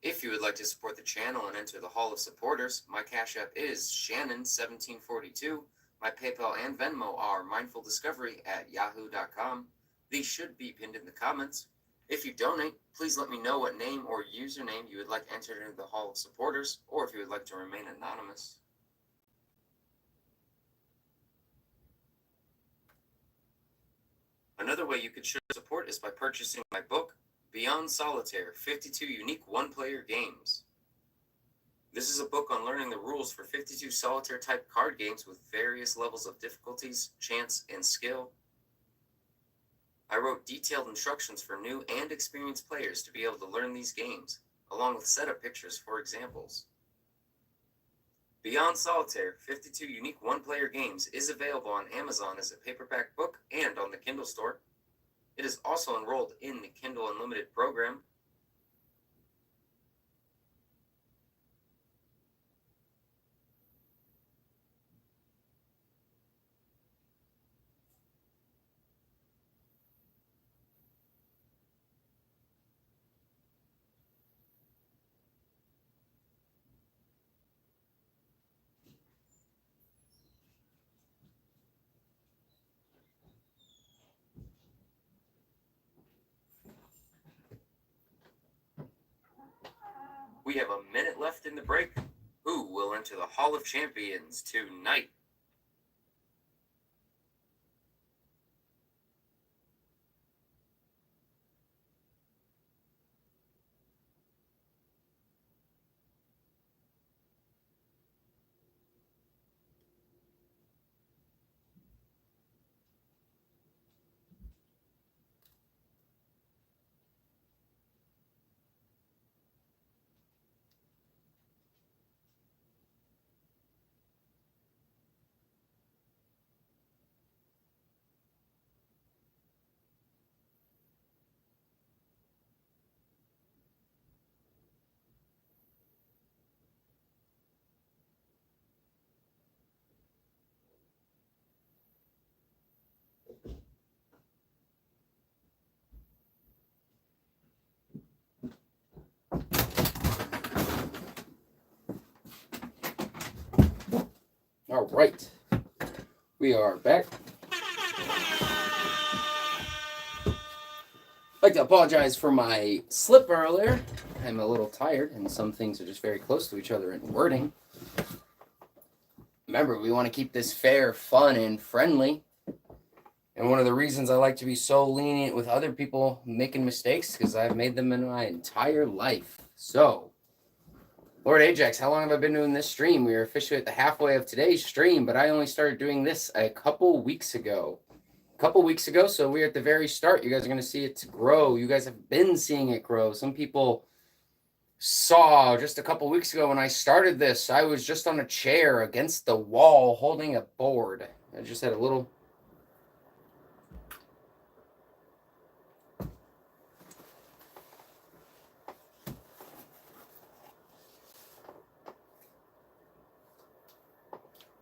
If you would like to support the channel and enter the Hall of Supporters, my Cash App is Shannon1742. My PayPal and Venmo are mindfuldiscovery@yahoo.com. These should be pinned in the comments. If you donate, please let me know what name or username you would like entered into the Hall of Supporters, or if you would like to remain anonymous. Another way you could show support is by purchasing my book, Beyond Solitaire, 52 Unique One-Player Games. This is a book on learning the rules for 52 solitaire-type card games with various levels of difficulties, chance, and skill. I wrote detailed instructions for new and experienced players to be able to learn these games, along with setup pictures for examples. Beyond Solitaire, 52 Unique One-Player Games is available on Amazon as a paperback book and on the Kindle store. It is also enrolled in the Kindle Unlimited program. We have a minute left in the break. Who will enter the Hall of Champions tonight? All right, we are back. I'd like to apologize for my slip earlier. I'm a little tired, and some things are just very close to each other in wording. Remember, we want to keep this fair, fun, and friendly. And one of the reasons I like to be so lenient with other people making mistakes, because I've made them in my entire life. So, Lord Ajax, how long have I been doing this stream? We are officially at the halfway of today's stream, but I only started doing this a couple weeks ago. So we're at the very start. You guys are going to see it grow. You guys have been seeing it grow. Some people saw just a couple weeks ago when I started this, I was just on a chair against the wall holding a board. I just had a little...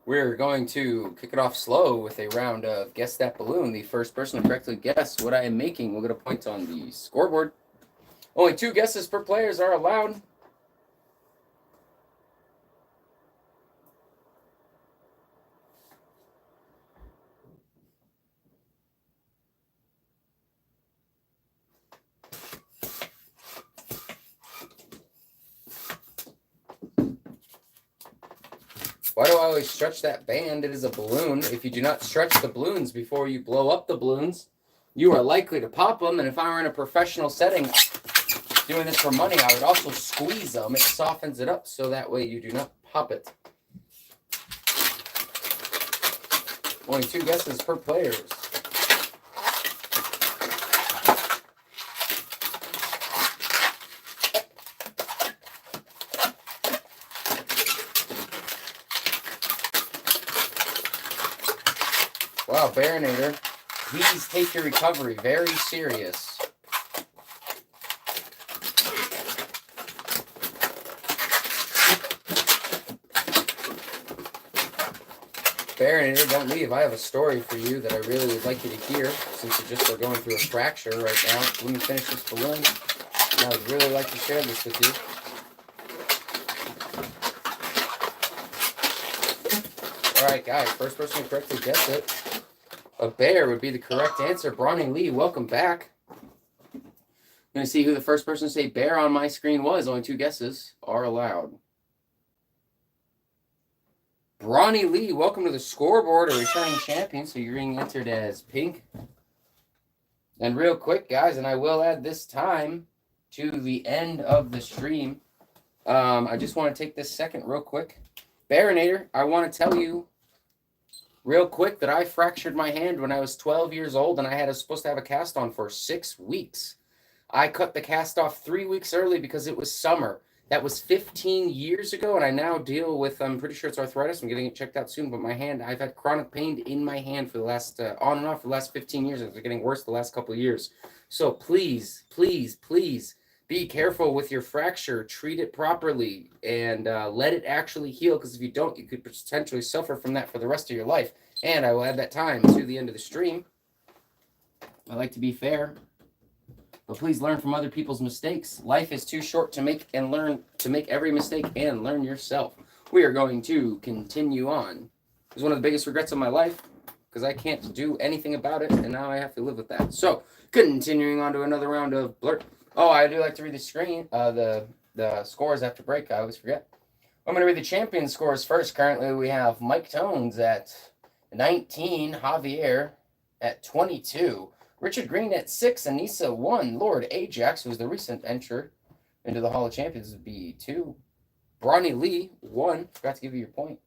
We're going to kick it off slow with a round of Guess That Balloon. The first person to correctly guess what I am making will get a point on the scoreboard. Only 2 guesses per players are allowed. Why do I always stretch that band? It is a balloon. If you do not stretch the balloons before you blow up the balloons, you are likely to pop them. And if I were in a professional setting doing this for money, I would also squeeze them. It softens it up so that way you do not pop it. Only 2 guesses per players. Wow, Barinator, please take your recovery very serious. Barinator, don't leave. I have a story for you that I really would like you to hear, since you just are going through a fracture right now. Let me finish this balloon. And I would really like to share this with you. All right, guys, first person to correctly guess it. A bear would be the correct answer. Bronny Lee, welcome back. I'm going to see who the first person to say bear on my screen was. Only 2 guesses are allowed. Bronny Lee, welcome to the scoreboard, a returning champion. So you're being entered as pink. And real quick, guys, and I will add this time to the end of the stream. I just want to take this second real quick. Barinator, I want to tell you real quick that I fractured my hand when I was 12 years old, and I was supposed to have a cast on for 6 weeks. I cut the cast off 3 weeks early because it was summer. That was 15 years ago, and I now deal with, I'm pretty sure it's arthritis. I'm getting it checked out soon, but my hand, I've had chronic pain in my hand for the last, on and off for the last 15 years. It's getting worse the last couple of years. So please, please, please be careful with your fracture. Treat it properly and let it actually heal, because if you don't, you could potentially suffer from that for the rest of your life. And I will add that time to the end of the stream. I like to be fair, but please learn from other people's mistakes. Life is too short to make every mistake and learn yourself. We are going to continue on. It was one of the biggest regrets of my life because I can't do anything about it, and now I have to live with that. So, continuing on to another round of blurt. Oh, I do like to read the screen, the the scores after break. I always forget. I'm going to read the champion scores first. Currently, we have Mike Tones at 19, Javier at 22, Richard Green at 6, Anissa 1, Lord Ajax, who's the recent entry into the Hall of Champions, would be 2, Bronny Lee 1, forgot to give you your point.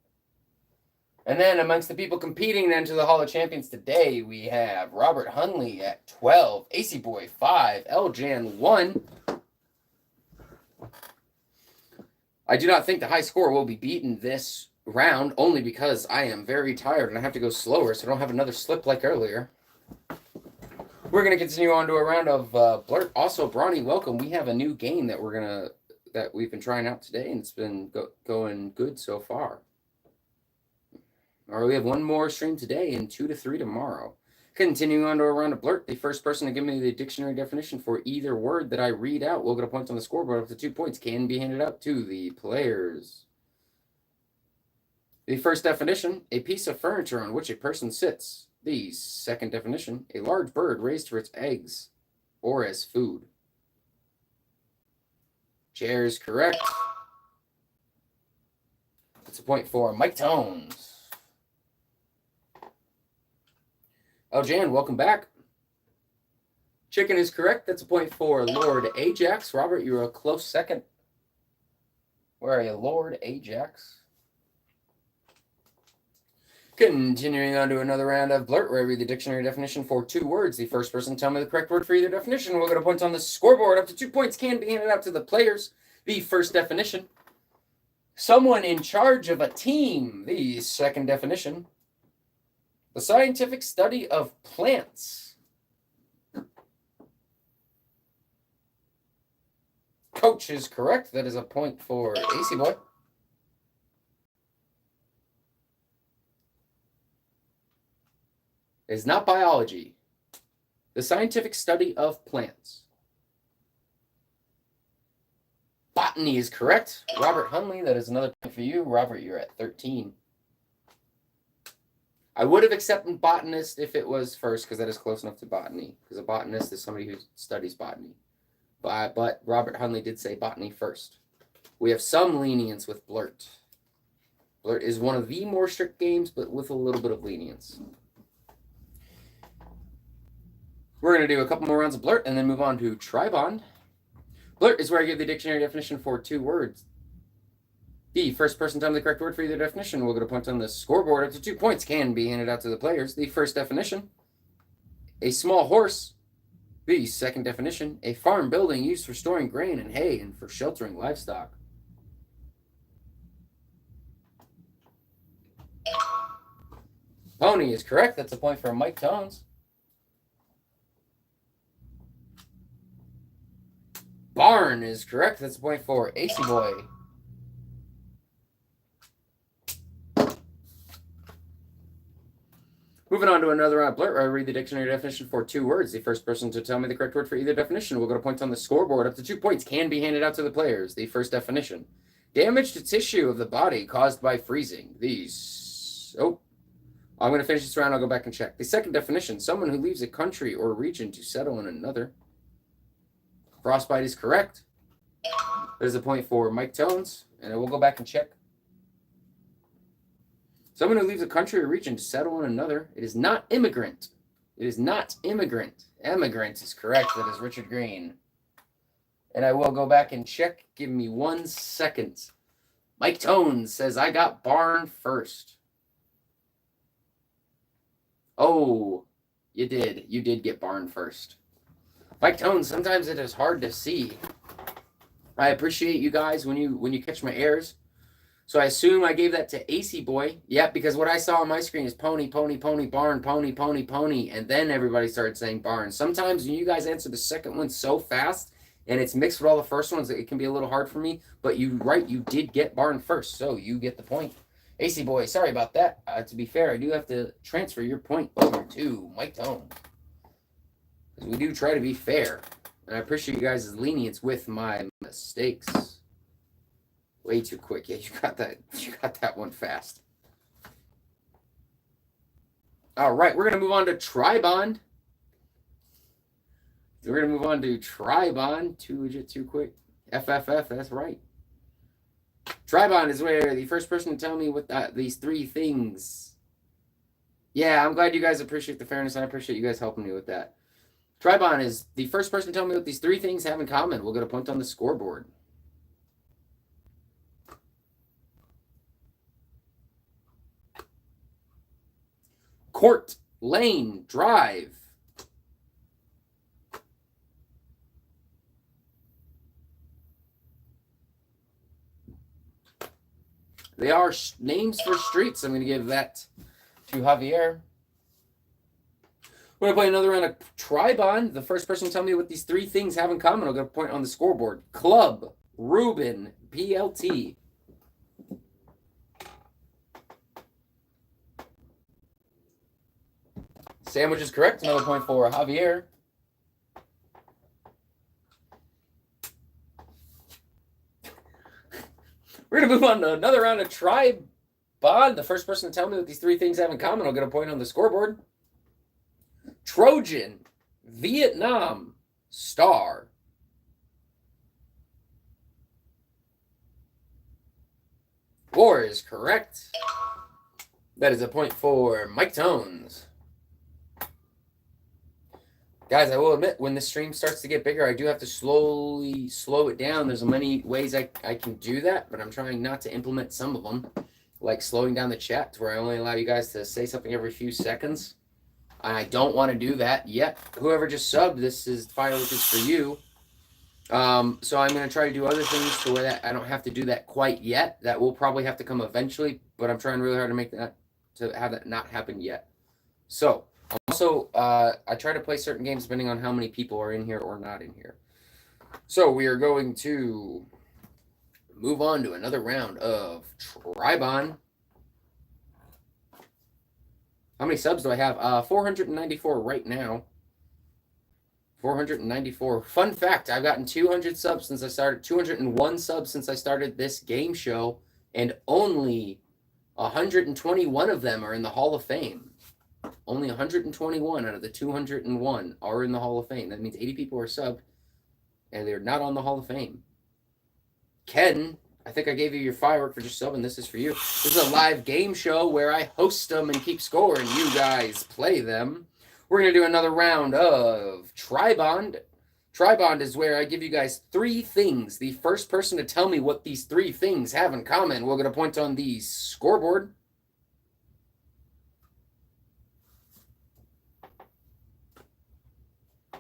And then amongst the people competing into the Hall of Champions today, we have Robert Hunley at 12, AC Boy 5, Eljan 1. I do not think the high score will be beaten this round, only because I am very tired and I have to go slower, so I don't have another slip like earlier. We're going to continue on to a round of Blurt. Also, Bronny, welcome. We have a new game that we've been trying out today, and it's been going good so far. All right, we have one more stream today and 2 to 3 tomorrow. Continuing on to a round of Blurt, the first person to give me the dictionary definition for either word that I read out will get a point on the scoreboard. Up to 2 points can be handed out to the players. The first definition, a piece of furniture on which a person sits. The second definition, a large bird raised for its eggs or as food. Chair is correct. That's a point for Mike Tones. Oh, Jan, welcome back. Chicken is correct. That's a point for Lord Ajax. Robert, you're a close second. Where are you, Lord Ajax? Continuing on to another round of Blurt, where I read the dictionary definition for 2 words. The first person to tell me the correct word for either definition will get a point on the scoreboard. Up to 2 points can be handed out to the players. The first definition, someone in charge of a team. The second definition, the scientific study of plants. Coach is correct. That is a point for AC Boy. It is not biology. The scientific study of plants. Botany is correct. Robert Hunley, that is another point for you. Robert, you're at 13. I would have accepted botanist if it was first, because that is close enough to botany. Because a botanist is somebody who studies botany. But Robert Hunley did say botany first. We have some lenience with Blurt. Blurt is one of the more strict games, but with a little bit of lenience. We're going to do a couple more rounds of Blurt and then move on to Tribond. Blurt is where I give the dictionary definition for 2 words. The first person to tell me the correct word for either definition will get a point on the scoreboard. Up to 2 points can be handed out to the players. The first definition, a small horse. The second definition, a farm building used for storing grain and hay and for sheltering livestock. Pony is correct. That's a point for Mike Tones. Barn is correct. That's a point for AC Boy. Moving on to another round of Blurt, where I read the dictionary definition for 2 words. The first person to tell me the correct word for either definition will get a point on the scoreboard. Up to 2 points can be handed out to the players. The first definition, damage to tissue of the body caused by freezing. I'm going to finish this round. I'll go back and check. The second definition, someone who leaves a country or region to settle in another. Frostbite is correct. There's a point for Mike Tones, and we'll go back and check. Someone who leaves a country or region to settle in another. It is not immigrant. It is not immigrant. Emigrant is correct. That is Richard Green. And I will go back and check. Give me 1 second. Mike Tones says, I got barn first. Oh, you did. You did get barn first. Mike Tones, sometimes it is hard to see. I appreciate you guys when you catch my errors. So I assume I gave that to AC Boy. Yep, because what I saw on my screen is pony, pony, pony, barn, pony, pony, pony. And then everybody started saying barn. Sometimes when you guys answer the second one so fast and it's mixed with all the first ones, it can be a little hard for me. But you did get barn first, so you get the point. AC Boy, sorry about that. To be fair, I do have to transfer your point over to Mike Tone. Because we do try to be fair. And I appreciate you guys' lenience with my mistakes. Way too quick. Yeah, you got that one fast. All right, we're going to move on to Tribond. We're going to move on to Tribond. Too legit, too quick. FFF, that's right. Tribon is where the first person to tell me what these three things. Yeah, I'm glad you guys appreciate the fairness, and I appreciate you guys helping me with that. Tribon is the first person to tell me what these three things have in common. We'll get a point on the scoreboard. Court Lane Drive. They are names for streets. I'm going to give that to Javier. We're going to play another round of Tribon. The first person to tell me what these three things have in common will get a point on the scoreboard. Club, Ruben, PLT. Sandwich is correct. Another point for Javier. We're going to move on to another round of Tribon. The first person to tell me what these three things have in common will get a point on the scoreboard. Trojan, Vietnam, Star. War is correct. That is a point for Mike Tones. Guys, I will admit, when the stream starts to get bigger, I do have to slowly slow it down. There's many ways I can do that, but I'm trying not to implement some of them, like slowing down the chat to where I only allow you guys to say something every few seconds. I don't want to do that yet. Whoever just subbed, this is Firework is for you. So I'm going to try to do other things to where that I don't have to do that quite yet. That will probably have to come eventually, but I'm trying really hard to make that, to have that not happen yet. So also, I try to play certain games depending on how many people are in here or not in here. So we are going to move on to another round of Tribon. How many subs do I have? 494 right now. 494. Fun fact, I've gotten 200 subs since I started, 201 subs since I started this game show, and only 121 of them are in the Hall of Fame. Only 121 out of the 201 are in the Hall of Fame. That means 80 people are subbed, and they're not on the Hall of Fame. Ken, I think I gave you your firework for just subbing. This is for you. This is a live game show where I host them and keep score, and you guys play them. We're going to do another round of Tribond. Tribond is where I give you guys three things. The first person to tell me what these three things have in common will get a point on the scoreboard.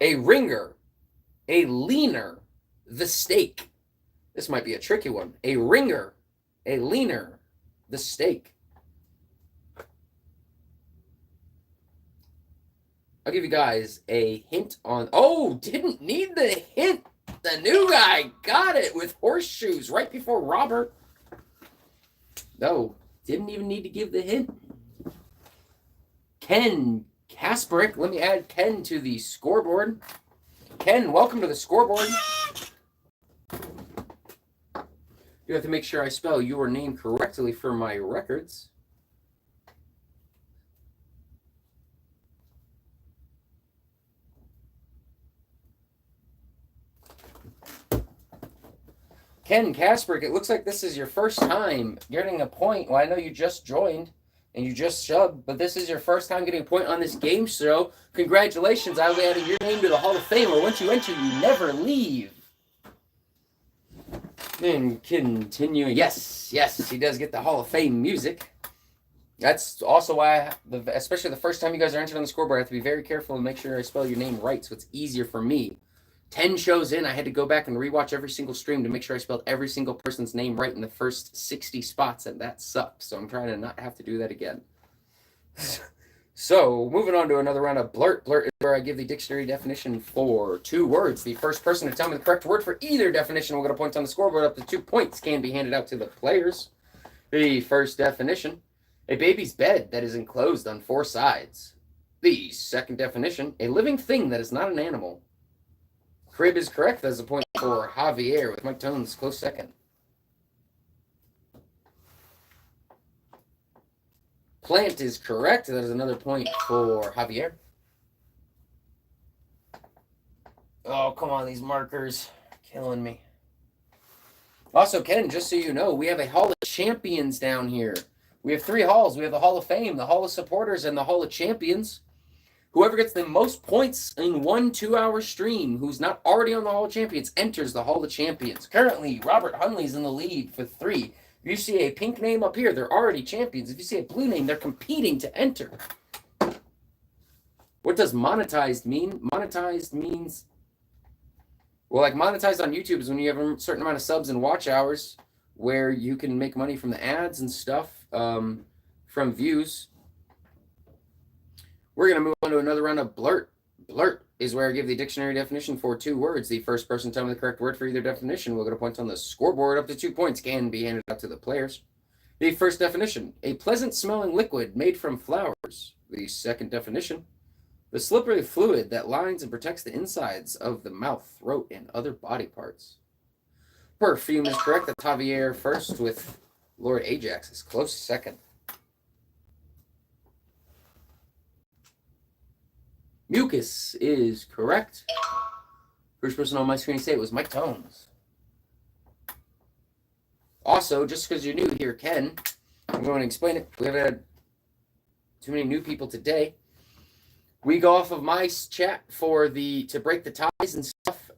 A ringer, a leaner, the steak. This might be a tricky one. A ringer, a leaner, the steak. I'll give you guys a hint on... Oh, didn't need the hint. The new guy got it with horseshoes right before Robert. No, didn't even need to give the hint. Ken Kasperick. Let me add Ken to the scoreboard. Ken, welcome to the scoreboard. You have to make sure I spell your name correctly for my records. Ken Kasperick, it looks like this is your first time getting a point. Well, I know you just joined and you just subbed, but this is your first time getting a point on this game show. Congratulations, I'll be adding your name to the Hall of Fame, where once you enter, you never leave. And continuing, yes, he does get the Hall of Fame music. That's also why, especially the first time you guys are entered on the scoreboard, I have to be very careful and make sure I spell your name right so it's easier for me. 10 shows in, I had to go back and rewatch every single stream to make sure I spelled every single person's name right in the first 60 spots, and that sucked. So I'm trying to not have to do that again. So, moving on to another round of Blurt. Blurt is where I give the dictionary definition for 2 words. The first person to tell me the correct word for either definition will get a point on the scoreboard. Up to 2 points can be handed out to the players. The first definition, a baby's bed that is enclosed on 4 sides. The second definition, a living thing that is not an animal. Crib is correct. That's a point for Javier, with Mike Tones close second. Plant is correct. That is another point for Javier. Oh, come on, these markers. Killing me. Also, Ken, just so you know, we have a Hall of Champions down here. We have 3 halls. We have the Hall of Fame, the Hall of Supporters, and the Hall of Champions. Whoever gets the most points in 1 2-hour stream, who's not already on the Hall of Champions, enters the Hall of Champions. Currently, Robert Hunley's in the lead for 3. If you see a pink name up here, they're already champions. If you see a blue name, they're competing to enter. What does monetized mean? Monetized means, well, like monetized on YouTube is when you have a certain amount of subs and watch hours where you can make money from the ads and stuff, from views. We're going to move on to another round of Blurt. Blurt is where I give the dictionary definition for 2 words. The first person to tell me the correct word for either definition will get a point on the scoreboard. Up to 2 points can be handed out to the players. The first definition, a pleasant smelling liquid made from flowers. The second definition, the slippery fluid that lines and protects the insides of the mouth, throat, and other body parts. Perfume is correct. That's Javier first, with Lord Ajax is close second. Mucus is correct. First person on my screen to say it was Mike Tones. Also, just because you're new here, Ken, I'm going to explain it. We haven't had too many new people today. We go off of my chat for to break the ties and stuff,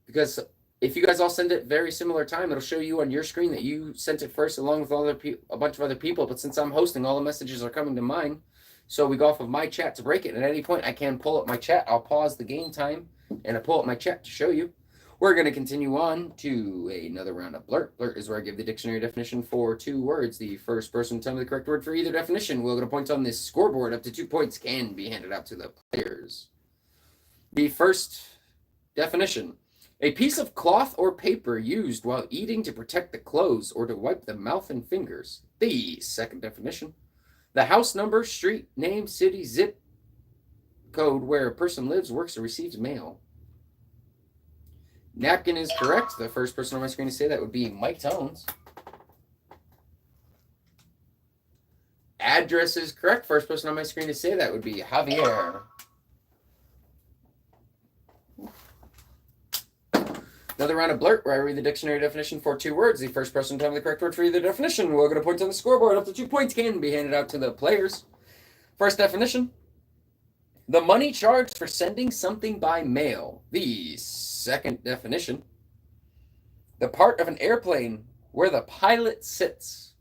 because if you guys all send it very similar time, it'll show you on your screen that you sent it first along with a bunch of other people. But since I'm hosting, all the messages are coming to mine. So we go off of my chat to break it. And at any point, I can pull up my chat. I'll pause the game time, and I pull up my chat to show you. We're going to continue on to another round of Blurt. Blurt is where I give the dictionary definition for 2 words. The first person to tell me the correct word for either definition will get a point on this scoreboard. Up to 2 points can be handed out to the players. The first definition, a piece of cloth or paper used while eating to protect the clothes or to wipe the mouth and fingers. The second definition, the house number, street name, city, zip code where a person lives, works, or receives mail. Napkin is correct. The first person on my screen to say that would be Mike Tones. Address is correct. First person on my screen to say that would be Javier. Another round of Blurt where I read the dictionary definition for 2 words. The first person to tell me the correct word for either definition will get a point on the scoreboard. Up to 2 points can be handed out to the players. First definition, the money charged for sending something by mail. The second definition, the part of an airplane where the pilot sits.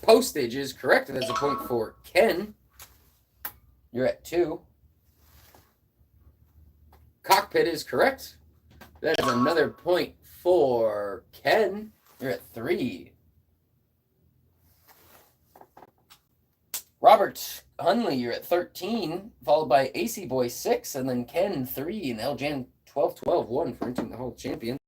Postage is correct. That's a point for Ken. You're at 2. Cockpit is correct. That is another point for Ken. You're at 3. Robert Hunley, you're at 13, followed by AC Boy 6, and then Ken 3, and Eljan 12-12-1 for entering the Hall of Champions.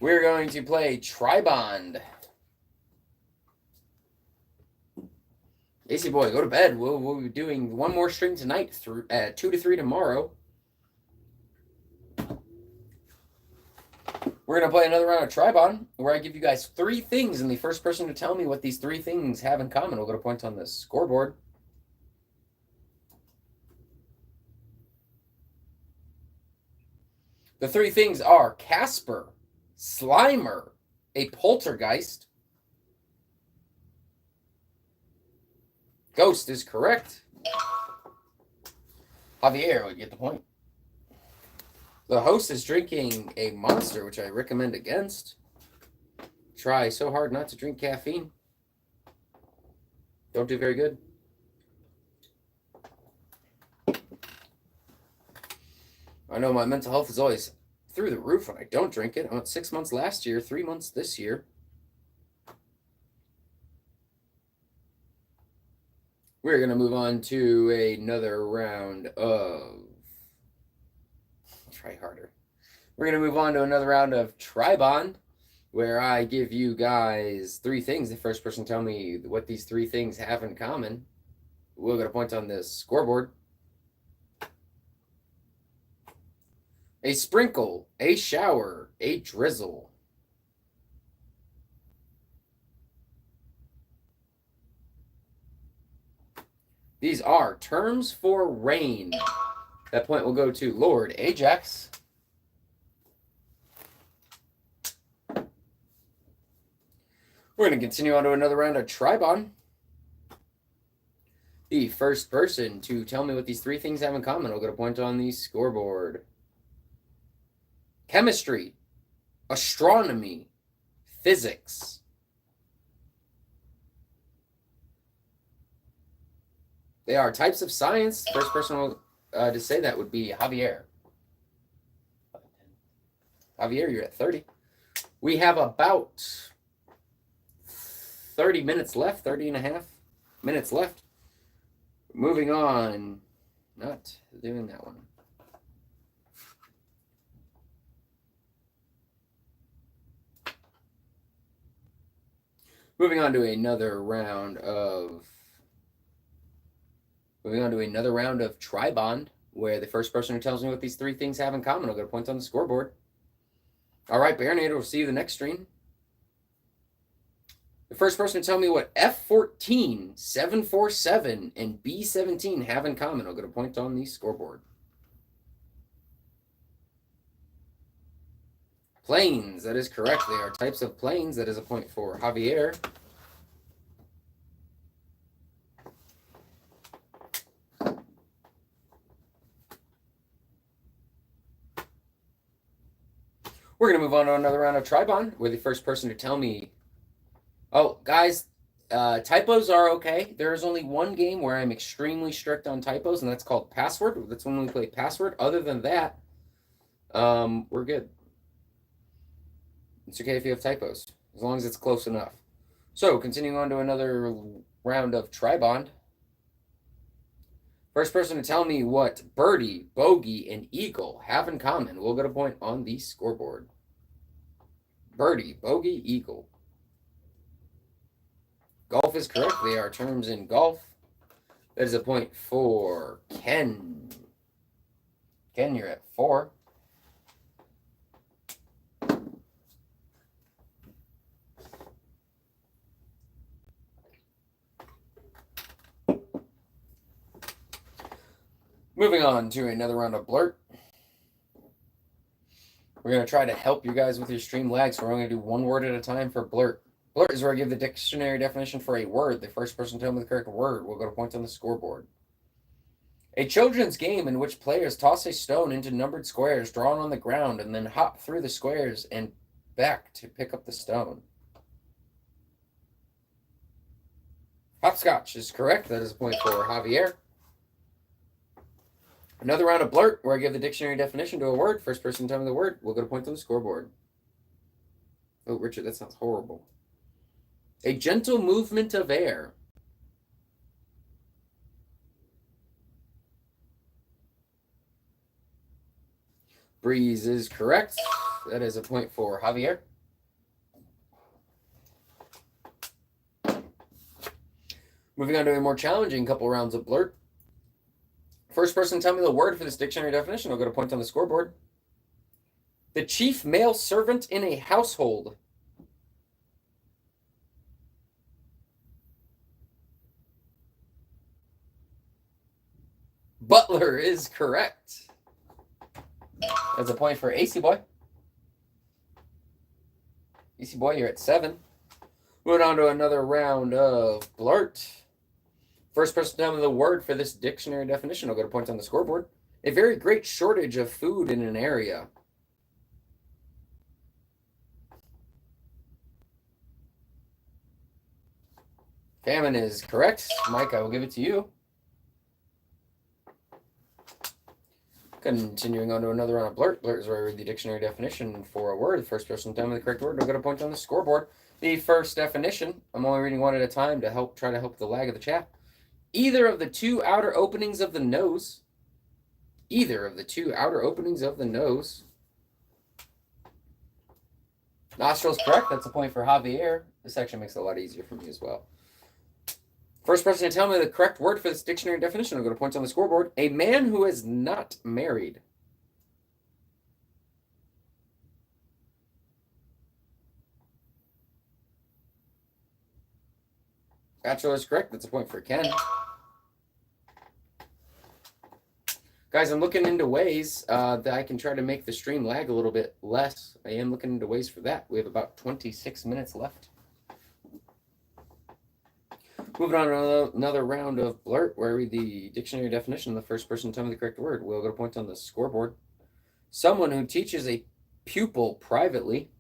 We're going to play Tribond. AC Boy, go to bed. We'll be doing 1 more string tonight, through 2 to 3 tomorrow. We're going to play another round of Tribond, where I give you guys 3 things, and the first person to tell me what these 3 things have in common will get a point on the scoreboard. The 3 things are Casper, Slimer, a poltergeist. Ghost is correct. Javier would get the point. The host is drinking a Monster, which I recommend against. Try so hard not to drink caffeine. Don't do very good. I know my mental health is always through the roof when I don't drink it. I'm at 6 months last year, 3 months this year. We're going to move on to another round of... Try harder. We're going to move on to another round of Tribond, where I give you guys 3 things. The first person to tell me what these 3 things have in common will get a point on this scoreboard. A sprinkle, a shower, a drizzle. These are terms for rain. That point will go to Lord Ajax. We're going to continue on to another round of Tribon. The first person to tell me what these three things have in common will get a point on the scoreboard. Chemistry, astronomy, physics. They are types of science. First person to say that would be Javier. Javier, you're at 30. We have about 30 minutes left, 30 and a half minutes left. Moving on. Not doing that one. Moving on to another round of Tribond, where the first person who tells me what these three things have in common will get a point on the scoreboard. All right, Baronator, we'll see you the next stream. The first person to tell me what F14, 747, and B17 have in common will get a point on the scoreboard. Planes, that is correct. They are types of planes. That is a point for Javier. We're going to move on to another round of Tribon, where the first person to tell me... Oh, guys, typos are okay. There is only one game where I'm extremely strict on typos, and that's called Password. That's when we play Password. Other than that, we're good. It's okay if you have typos, as long as it's close enough. So, continuing on to another round of Tribond. First person to tell me what birdie, bogey, and eagle have in common will get a point on the scoreboard. Birdie, bogey, eagle. Golf is correct. They are terms in golf. That is a point for Ken. Ken, you're at 4. Moving on to another round of Blurt. We're going to try to help you guys with your stream lag, so we're going to do one word at a time for Blurt. Blurt is where I give the dictionary definition for a word. The first person to tell me the correct word will get a point on the scoreboard. A children's game in which players toss a stone into numbered squares drawn on the ground and then hop through the squares and back to pick up the stone. Hopscotch is correct. That is a point for Javier. Another round of Blurt, where I give the dictionary definition to a word. First person to tell me the word will get a point on the scoreboard. Oh, Richard, that sounds horrible. A gentle movement of air. Breeze is correct. That is a point for Javier. Moving on to a more challenging couple rounds of Blurt. First person to tell me the word for this dictionary definition will get a point on the scoreboard. The chief male servant in a household. Butler is correct. That's a point for AC Boy. AC Boy, you're at 7. Moving on to another round of Blurt. First person to tell me the word for this dictionary definition will get a point on the scoreboard. A very great shortage of food in an area. Famine is correct. Mike, I will give it to you. Continuing on to another round of Blurt. Blurt is where I read the dictionary definition for a word. The first person to tell me the correct word will get a point on the scoreboard. The first definition, I'm only reading one at a time to try to help the lag of the chat. Either of the two outer openings of the nose. Either of the two outer openings of the nose. Nostrils correct. That's a point for Javier. This actually makes it a lot easier for me as well. First person to tell me the correct word for this dictionary definition will get a point on the scoreboard. A man who is not married. Bachelor is correct. That's a point for Ken. Guys, I'm looking into ways that I can try to make the stream lag a little bit less. I am looking into ways for that. We have about 26 minutes left. Moving on to another round of Blurt, where I read the dictionary definition of the first person to tell me the correct word. We'll get a point on the scoreboard. Someone who teaches a pupil privately.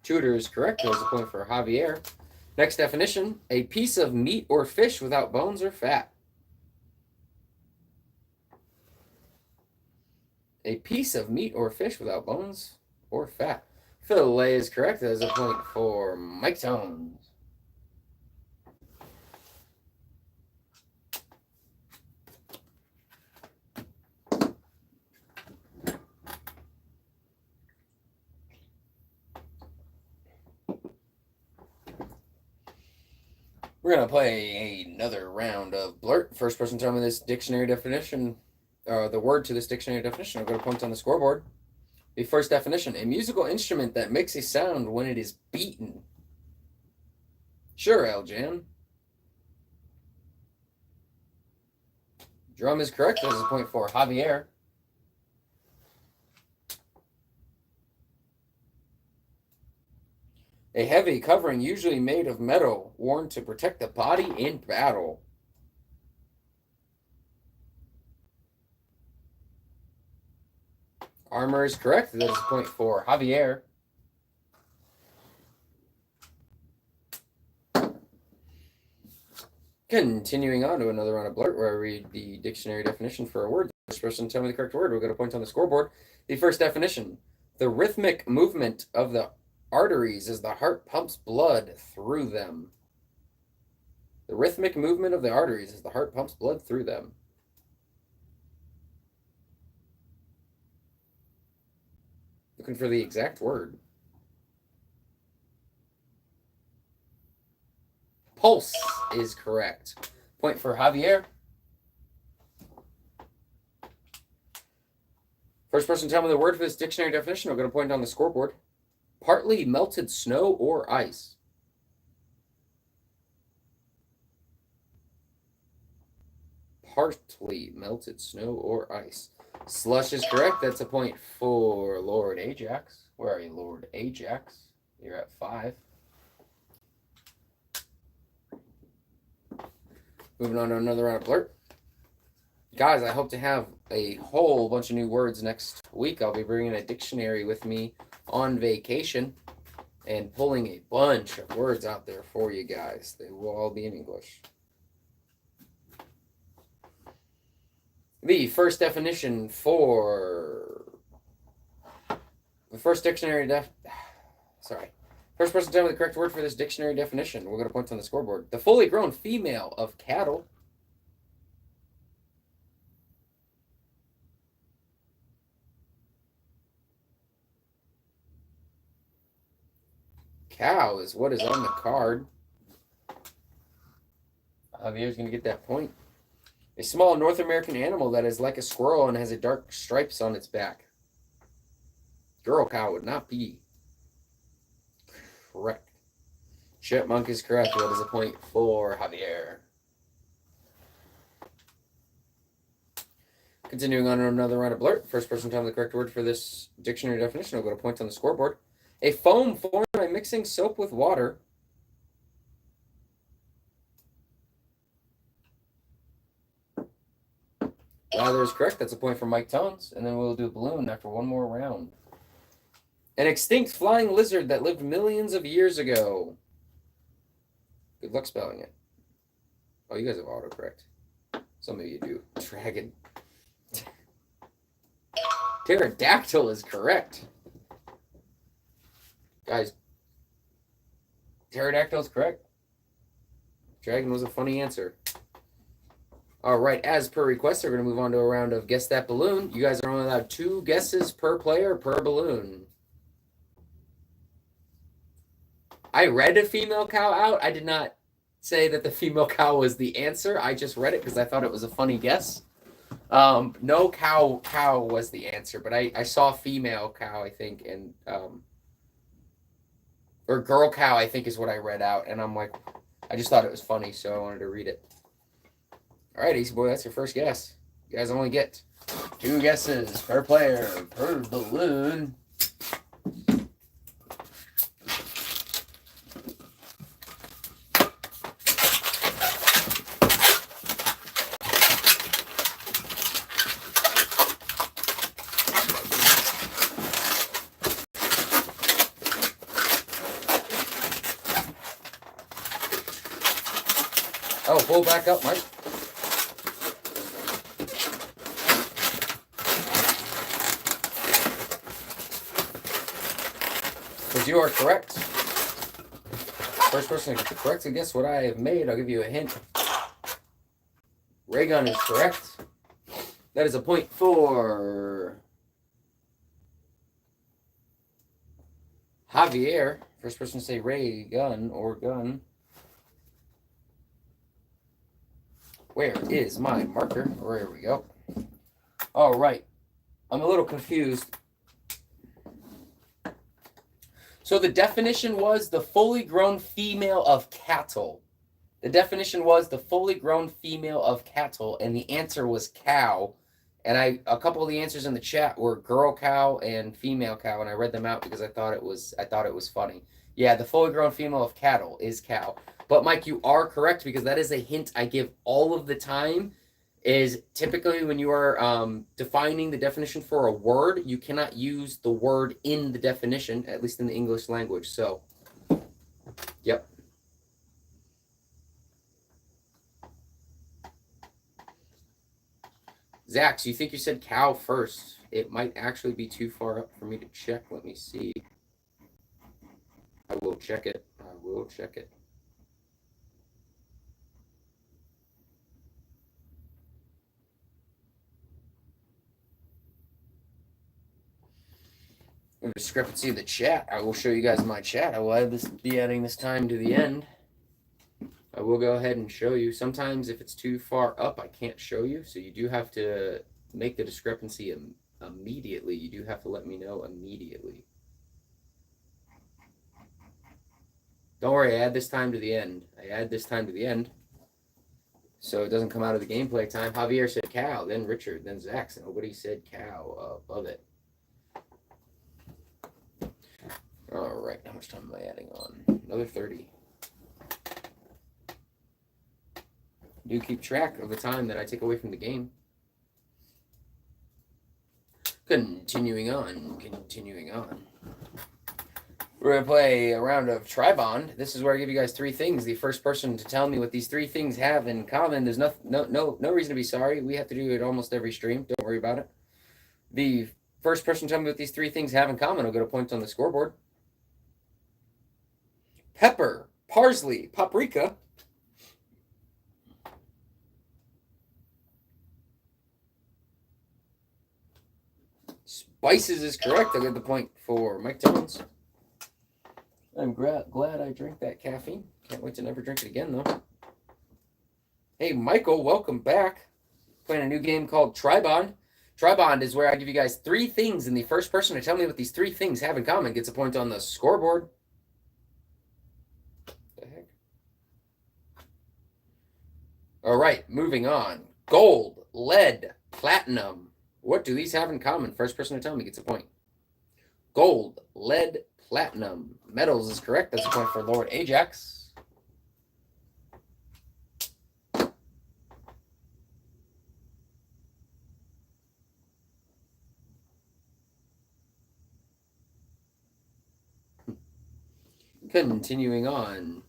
Tutor is correct. That was a point for Javier. Next definition, a piece of meat or fish without bones or fat. A piece of meat or fish without bones or fat. Fillet is correct. That is a point for Mike Tones. We're going to play another round of Blurt. First person to tell me this dictionary definition, the word to this dictionary definition. I'll get a point on the scoreboard. The first definition, a musical instrument that makes a sound when it is beaten. Sure, Eljan. Drum is correct. That is a point for Javier. A heavy covering usually made of metal, worn to protect the body in battle. Armor is correct. That is a point for Javier. Continuing on to another round of Blurt, where I read the dictionary definition for a word. The first person to tell me the correct word will get a point on the scoreboard. The first definition, the rhythmic movement of the arteries as the heart pumps blood through them. The rhythmic movement of the arteries as the heart pumps blood through them. Looking for the exact word. Pulse is correct. Point for Javier. First person to tell me the word for this dictionary definition will get a point on the scoreboard. Partly melted snow or ice. Partly melted snow or ice. Slush is correct. That's a point for Lord Ajax. Where are you, Lord Ajax? You're at 5. Moving on to another round of Blurt. Guys, I hope to have a whole bunch of new words next week. I'll be bringing a dictionary with me on vacation and pulling a bunch of words out there for you guys. They will all be in English. The first definition for the first dictionary First person to tell me the correct word for this dictionary definition. We're going to point on the scoreboard. The fully grown female of cattle. Cow is what is on the card. Javier's going to get that point. A small North American animal that is like a squirrel and has a dark stripes on its back. Girl cow would not be correct. Chipmunk is correct. That is a point for Javier. Continuing on to another round of Blurt. First person to tell me the correct word for this dictionary definition will get a point on the scoreboard. A foam formed by mixing soap with water. Lather is correct. That's a point for Mike Tones. And then we'll do a balloon after one more round. An extinct flying lizard that lived millions of years ago. Good luck spelling it. Oh, you guys have autocorrect. Some of you do. Dragon. Pterodactyl is correct. Guys, pterodactyl is correct. Dragon was a funny answer. All right, as per request, we're going to move on to a round of Guess That Balloon. You guys are only allowed 2 guesses per player per balloon. I read a female cow out. I did not say that the female cow was the answer. I just read it because I thought it was a funny guess. No cow was the answer, but I saw female cow, I think, and Or girl cow, I think is what I read out. And I'm like, I just thought it was funny, so I wanted to read it. All right, Easy Boy, that's your first guess. You guys only get 2 guesses per player per balloon. Oh, pull back up, Mike. Because you are correct. First person to correctly guess what I have made, I'll give you a hint. Ray gun is correct. That is a point for Javier. First person to say ray gun or gun. Where is my marker? There we go. All right. I'm a little confused. So the definition was the fully grown female of cattle. The definition was the fully grown female of cattle, and the answer was cow. And a couple of the answers in the chat were girl cow and female cow, and I read them out because I thought it was funny. Yeah, the fully grown female of cattle is cow. But Mike, you are correct because that is a hint I give all of the time. Is typically when you are defining the definition for a word, you cannot use the word in the definition, at least in the English language. So, yep. Zach, so you think you said cow first? It might actually be too far up for me to check. Let me see. I will check it. I will check it. A discrepancy in the chat. I will show you guys my chat. I will be adding this time to the end. I will go ahead and show you. Sometimes if it's too far up, I can't show you. So you do have to make the discrepancy immediately. You do have to let me know immediately. Don't worry, I add this time to the end. So it doesn't come out of the gameplay time. Javier said cow, then Richard, then Zach. Nobody said cow above it. All right, how much time am I adding on? Another 30. Do keep track of the time that I take away from the game. Continuing on. We're going to play a round of Tribond. This is where I give you guys 3 things. The first person to tell me what these 3 things have in common, there's no reason to be sorry. We have to do it almost every stream. Don't worry about it. The first person to tell me what these 3 things have in common will get a point on the scoreboard. Pepper, parsley, paprika. Spices is correct. I'll get the point for Mike Jones. I'm glad I drank that caffeine. Can't wait to never drink it again, though. Hey, Michael, welcome back. Playing a new game called Tribond. Tribond is where I give you guys 3 things, and the first person to tell me what these 3 things have in common gets a point on the scoreboard. What the heck? All right, moving on. Gold, lead, platinum. What do these have in common? First person to tell me gets a point. Gold, lead, platinum. Metals is correct. That's a point for Lord Ajax. Continuing on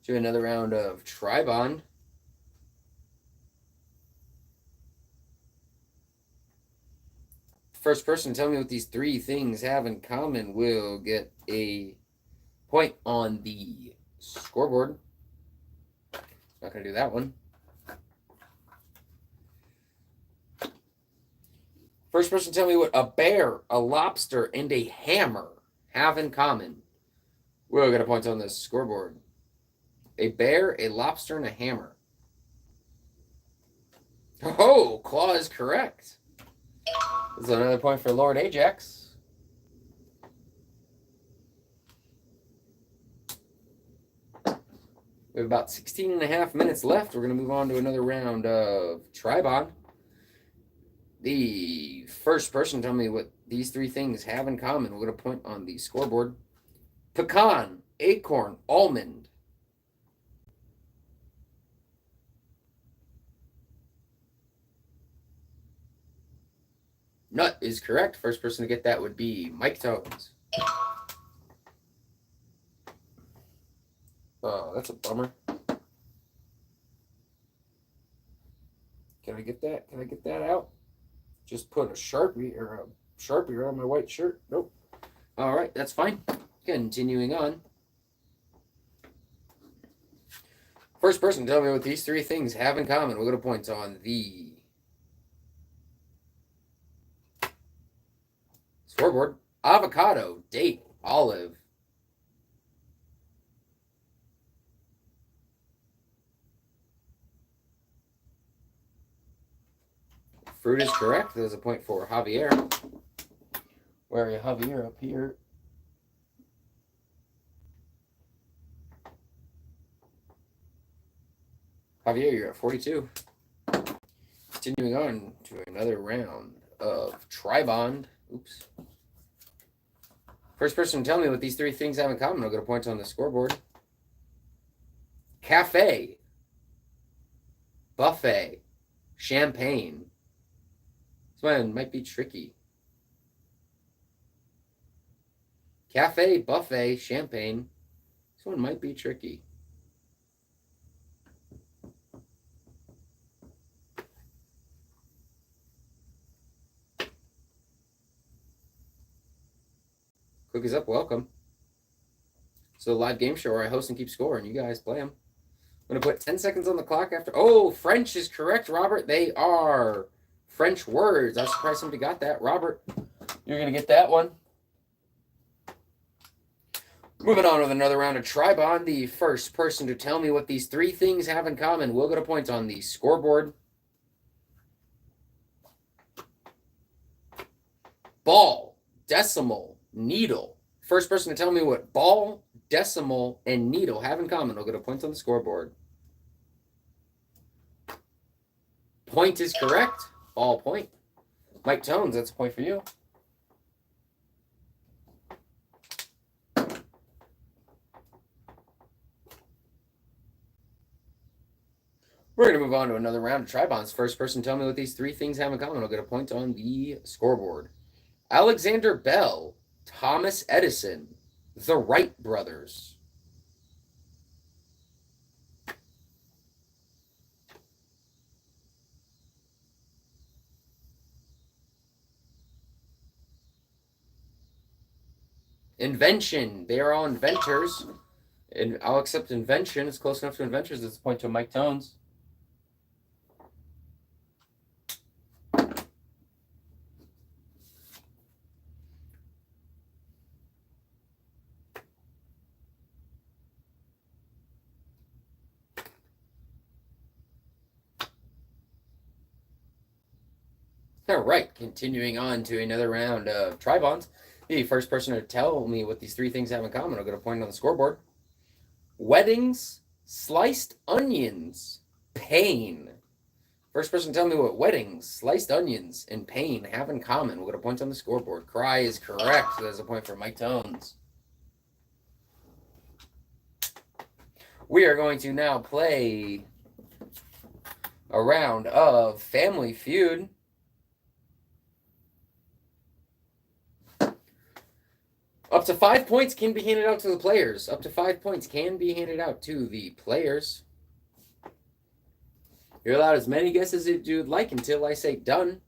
to another round of Tribond. First person to tell me what these 3 things have in common will get a point on the scoreboard. Not going to do that one. First person to tell me what a bear, a lobster, and a hammer have in common will get a point on the scoreboard. A bear, a lobster, and a hammer. Oh, claw is correct. This is another point for Lord Ajax. We have about 16 and a half minutes left. We're going to move on to another round of Tribond. The first person to tell me what these three things have in common, we're going to point on the scoreboard. Pecan, acorn, almond. Nut is correct. First person to get that would be Mike Tones. Oh, that's a bummer. Can I get that? Can I get that out? Just put a Sharpie on my white shirt. Nope. All right, that's fine. Continuing on. First person to tell me what these three things have in common. We're going to point on the scoreboard. Avocado, date, olive. Fruit is correct. There's a point for Javier. Where are you, Javier? Up here. Javier, you're at 42. Continuing on to another round of Tribond. Oops. First person to tell me what these three things have in common. I'll get a point on the scoreboard. Cafe, buffet, champagne. This one might be tricky. Cafe, buffet, champagne. This one might be tricky. Cookies up, welcome. So, live game show where I host and keep score, and you guys play them. I'm going to put 10 seconds on the clock after. Oh, French is correct, Robert. They are French words. I was surprised somebody got that. Robert, you're going to get that one. Moving on with another round of Tribond. The first person to tell me what these three things have in common will get a point on the scoreboard. Ball, decimal, needle. First person to tell me what ball, decimal, and needle have in common will get a point on the scoreboard. Point is correct. Ball point. Mike Tones, that's a point for you. We're going to move on to another round of Tribonds. First person to tell me what these three things have in common will get a point on the scoreboard. Alexander Bell, Thomas Edison, the Wright brothers. Invention. They are all inventors. And I'll accept invention. It's close enough to inventors. It's a point to Mike Tones. All right, continuing on to another round of Tribonds. The first person to tell me what these three things have in common, I'll get a point on the scoreboard. Weddings, sliced onions, pain. First person to tell me what weddings, sliced onions, and pain have in common, we'll get a point on the scoreboard. Cry is correct, so there's a point for Mike Tones. We are going to now play a round of Family Feud. Up to 5 points can be handed out to the players. Up to 5 points can be handed out to the players. You're allowed as many guesses as you'd like until I say done.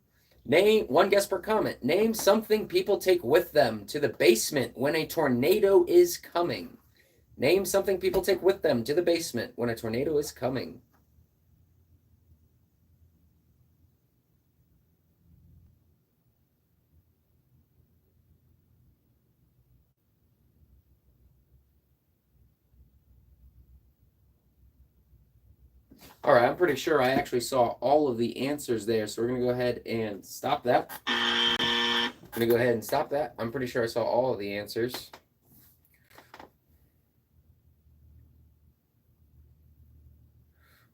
Name one guess per comment. Name something people take with them to the basement when a tornado is coming. Name something people take with them to the basement when a tornado is coming. All right, I'm pretty sure I actually saw all of the answers there, so we're going to go ahead and stop that. I'm going to go ahead and stop that. I'm pretty sure I saw all of the answers.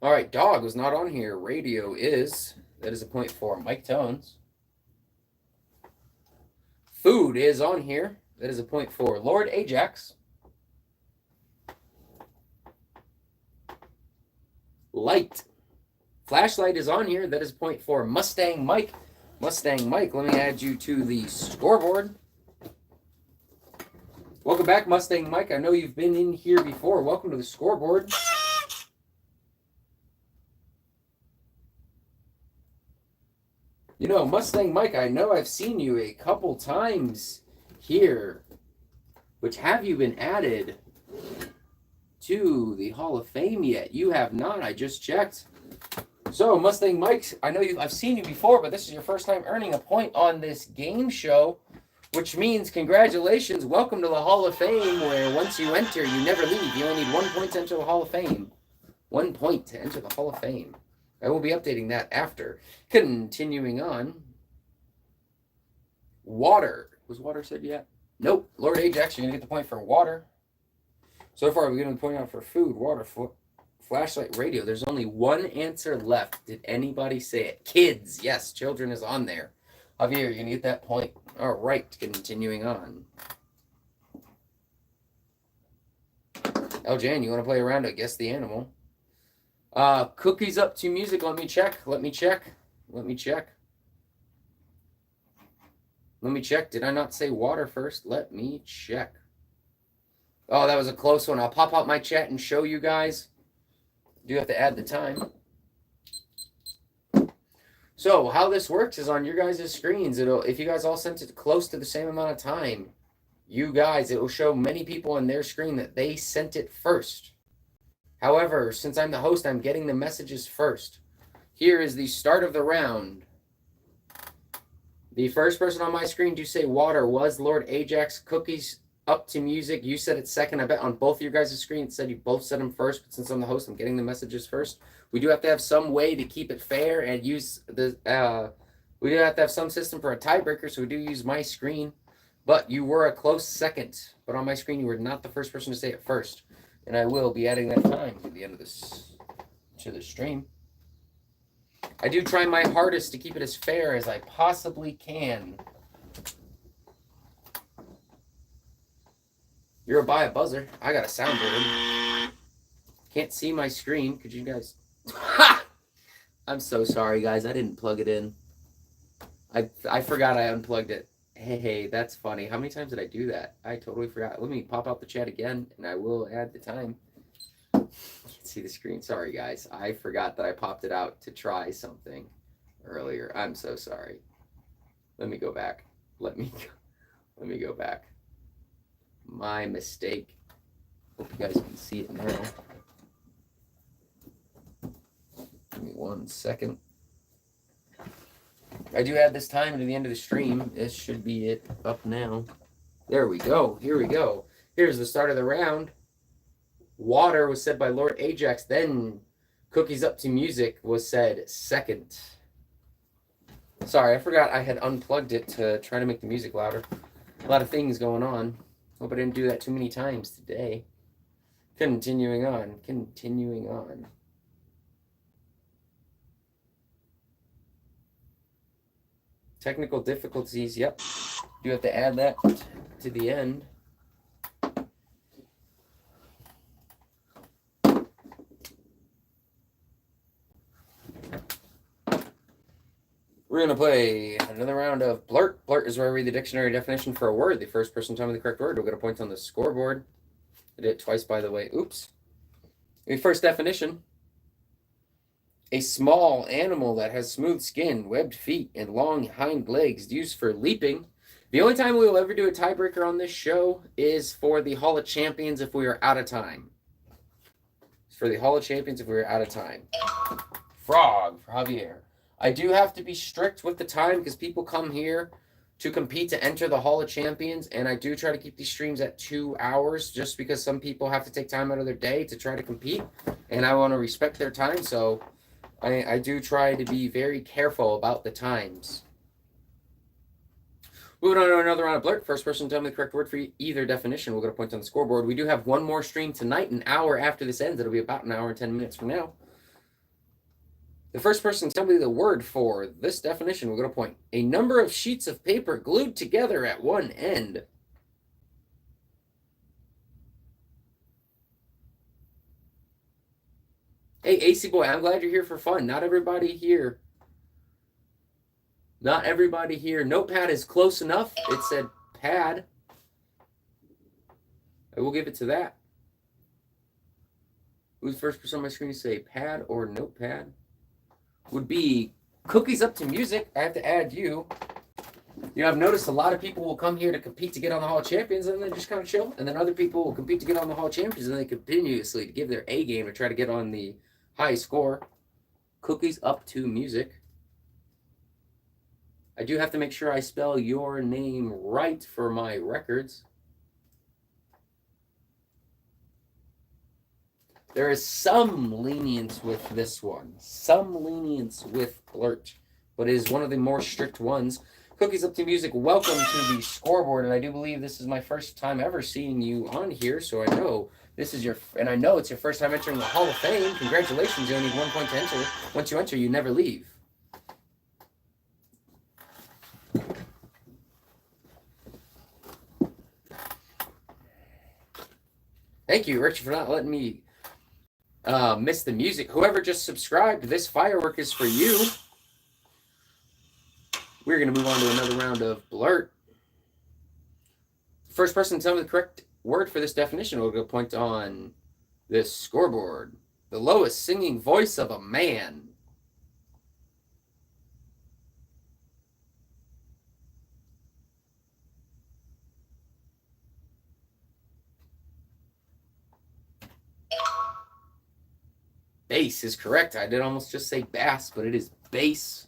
All right, dog was not on here. Radio is. That is a point for Mike Tones. Food is on here. That is a point for Lord Ajax. Light. Flashlight is on here. That is a point for Mustang Mike. Mustang Mike, let me add you to the scoreboard. Welcome back, Mustang Mike. I know you've been in here before. Welcome to the scoreboard. You know, Mustang Mike, I know I've seen you a couple times here. Which have you been added to the Hall of Fame yet? You have not. I just checked. So, Mustang Mike, I know I've seen you before, but this is your first time earning a point on this game show, which means congratulations. Welcome to the Hall of Fame, where once you enter, you never leave. You only need 1 point to enter the Hall of Fame. 1 point to enter the Hall of Fame. I will be updating that after. Continuing on. Water. Was water said yet? Nope. Lord Ajax, you're going to get the point for water. So far, we're going to point out for food, water, flashlight, radio. There's only one answer left. Did anybody say it? Kids. Yes, children is on there. Javier, you're going to get that point. All right, continuing on. Eljan, you want to play around to guess the animal? Cookies up to music. Let me check. Let me check. Let me check. Let me check. Did I not say water first? Let me check. Oh, that was a close one. I'll pop out my chat and show you guys. Do have to add the time. So how this works is on your guys' screens. If you guys all sent it close to the same amount of time, it will show many people on their screen that they sent it first. However, since I'm the host, I'm getting the messages first. Here is the start of the round. The first person on my screen to say water was Lord Ajax. Cookies up to music. You said it second. I bet on both of your guys' screens it said you both said them first, but since I'm the host, I'm getting the messages first. We do have to have some way to keep it fair and use the we do have to have some system for a tiebreaker, so we do use my screen. But you were a close second. But on my screen, you were not the first person to say it first. And I will be adding that time to the end of this to the stream. I do try my hardest to keep it as fair as I possibly can. You're by a buzzer. I got a soundboard. Can't see my screen. Could you guys... Ha! I'm so sorry, guys. I didn't plug it in. I forgot I unplugged it. Hey, that's funny. How many times did I do that? I totally forgot. Let me pop out the chat again, and I will add the time. Can't see the screen. Sorry, guys. I forgot that I popped it out to try something earlier. I'm so sorry. Let me go back. Let me go back. My mistake. Hope you guys can see it now. Give me 1 second. I do add this time to the end of the stream. This should be it up now. There we go. Here we go. Here's the start of the round. Water was said by Lord Ajax. Then cookies up to music was said second. Sorry, I forgot I had unplugged it to try to make the music louder. A lot of things going on. Hope I didn't do that too many times today. Continuing on. Continuing on. Technical difficulties, yep. You have to add that to the end. We're going to play another round of Blurt. Blurt is where I read the dictionary definition for a word. The first person to tell me the correct word will get a point on the scoreboard. I did it twice, by the way. Oops. The first definition. A small animal that has smooth skin, webbed feet, and long hind legs used for leaping. The only time we will ever do a tiebreaker on this show is for the Hall of Champions if we are out of time. It's for the Hall of Champions if we are out of time. Frog for Javier. I do have to be strict with the time because people come here to compete to enter the Hall of Champions, and I do try to keep these streams at 2 hours just because some people have to take time out of their day to try to compete, and I want to respect their time, so I do try to be very careful about the times. Moving on to another round of Blurt. First person to tell me the correct word for either definition will get a point on the scoreboard. We do have one more stream tonight, an hour after this ends. It'll be about an hour and 10 minutes from now. The first person to tell me the word for this definition will get a point. A number of sheets of paper glued together at one end. Hey, AC Boy, I'm glad you're here for fun. Not everybody here. Not everybody here. Notepad is close enough. It said pad. I will give it to that. Who's the first person on my screen to say pad or notepad? Would be Cookies Up to Music. I have to add you. You know, I've noticed a lot of people will come here to compete to get on the Hall of Champions and then just kind of chill. And then other people will compete to get on the Hall of Champions and they continuously give their A game to try to get on the high score. Cookies Up to Music. I do have to make sure I spell your name right for my records. There is some lenience with this one. Some lenience with Blurt. But it is one of the more strict ones. Cookies Up to Music, welcome to the scoreboard. And I do believe this is my first time ever seeing you on here. So I know this is and I know it's your first time entering the Hall of Fame. Congratulations, you only need 1 point to enter. Once you enter, you never leave. Thank you, Richard, for not letting me miss the music. Whoever just subscribed, this firework is for you. We're going to move on to another round of Blurt. First person to tell me the correct word for this definition will get a point on this scoreboard. The lowest singing voice of a man. Bass is correct. I did almost just say bass, but it is bass.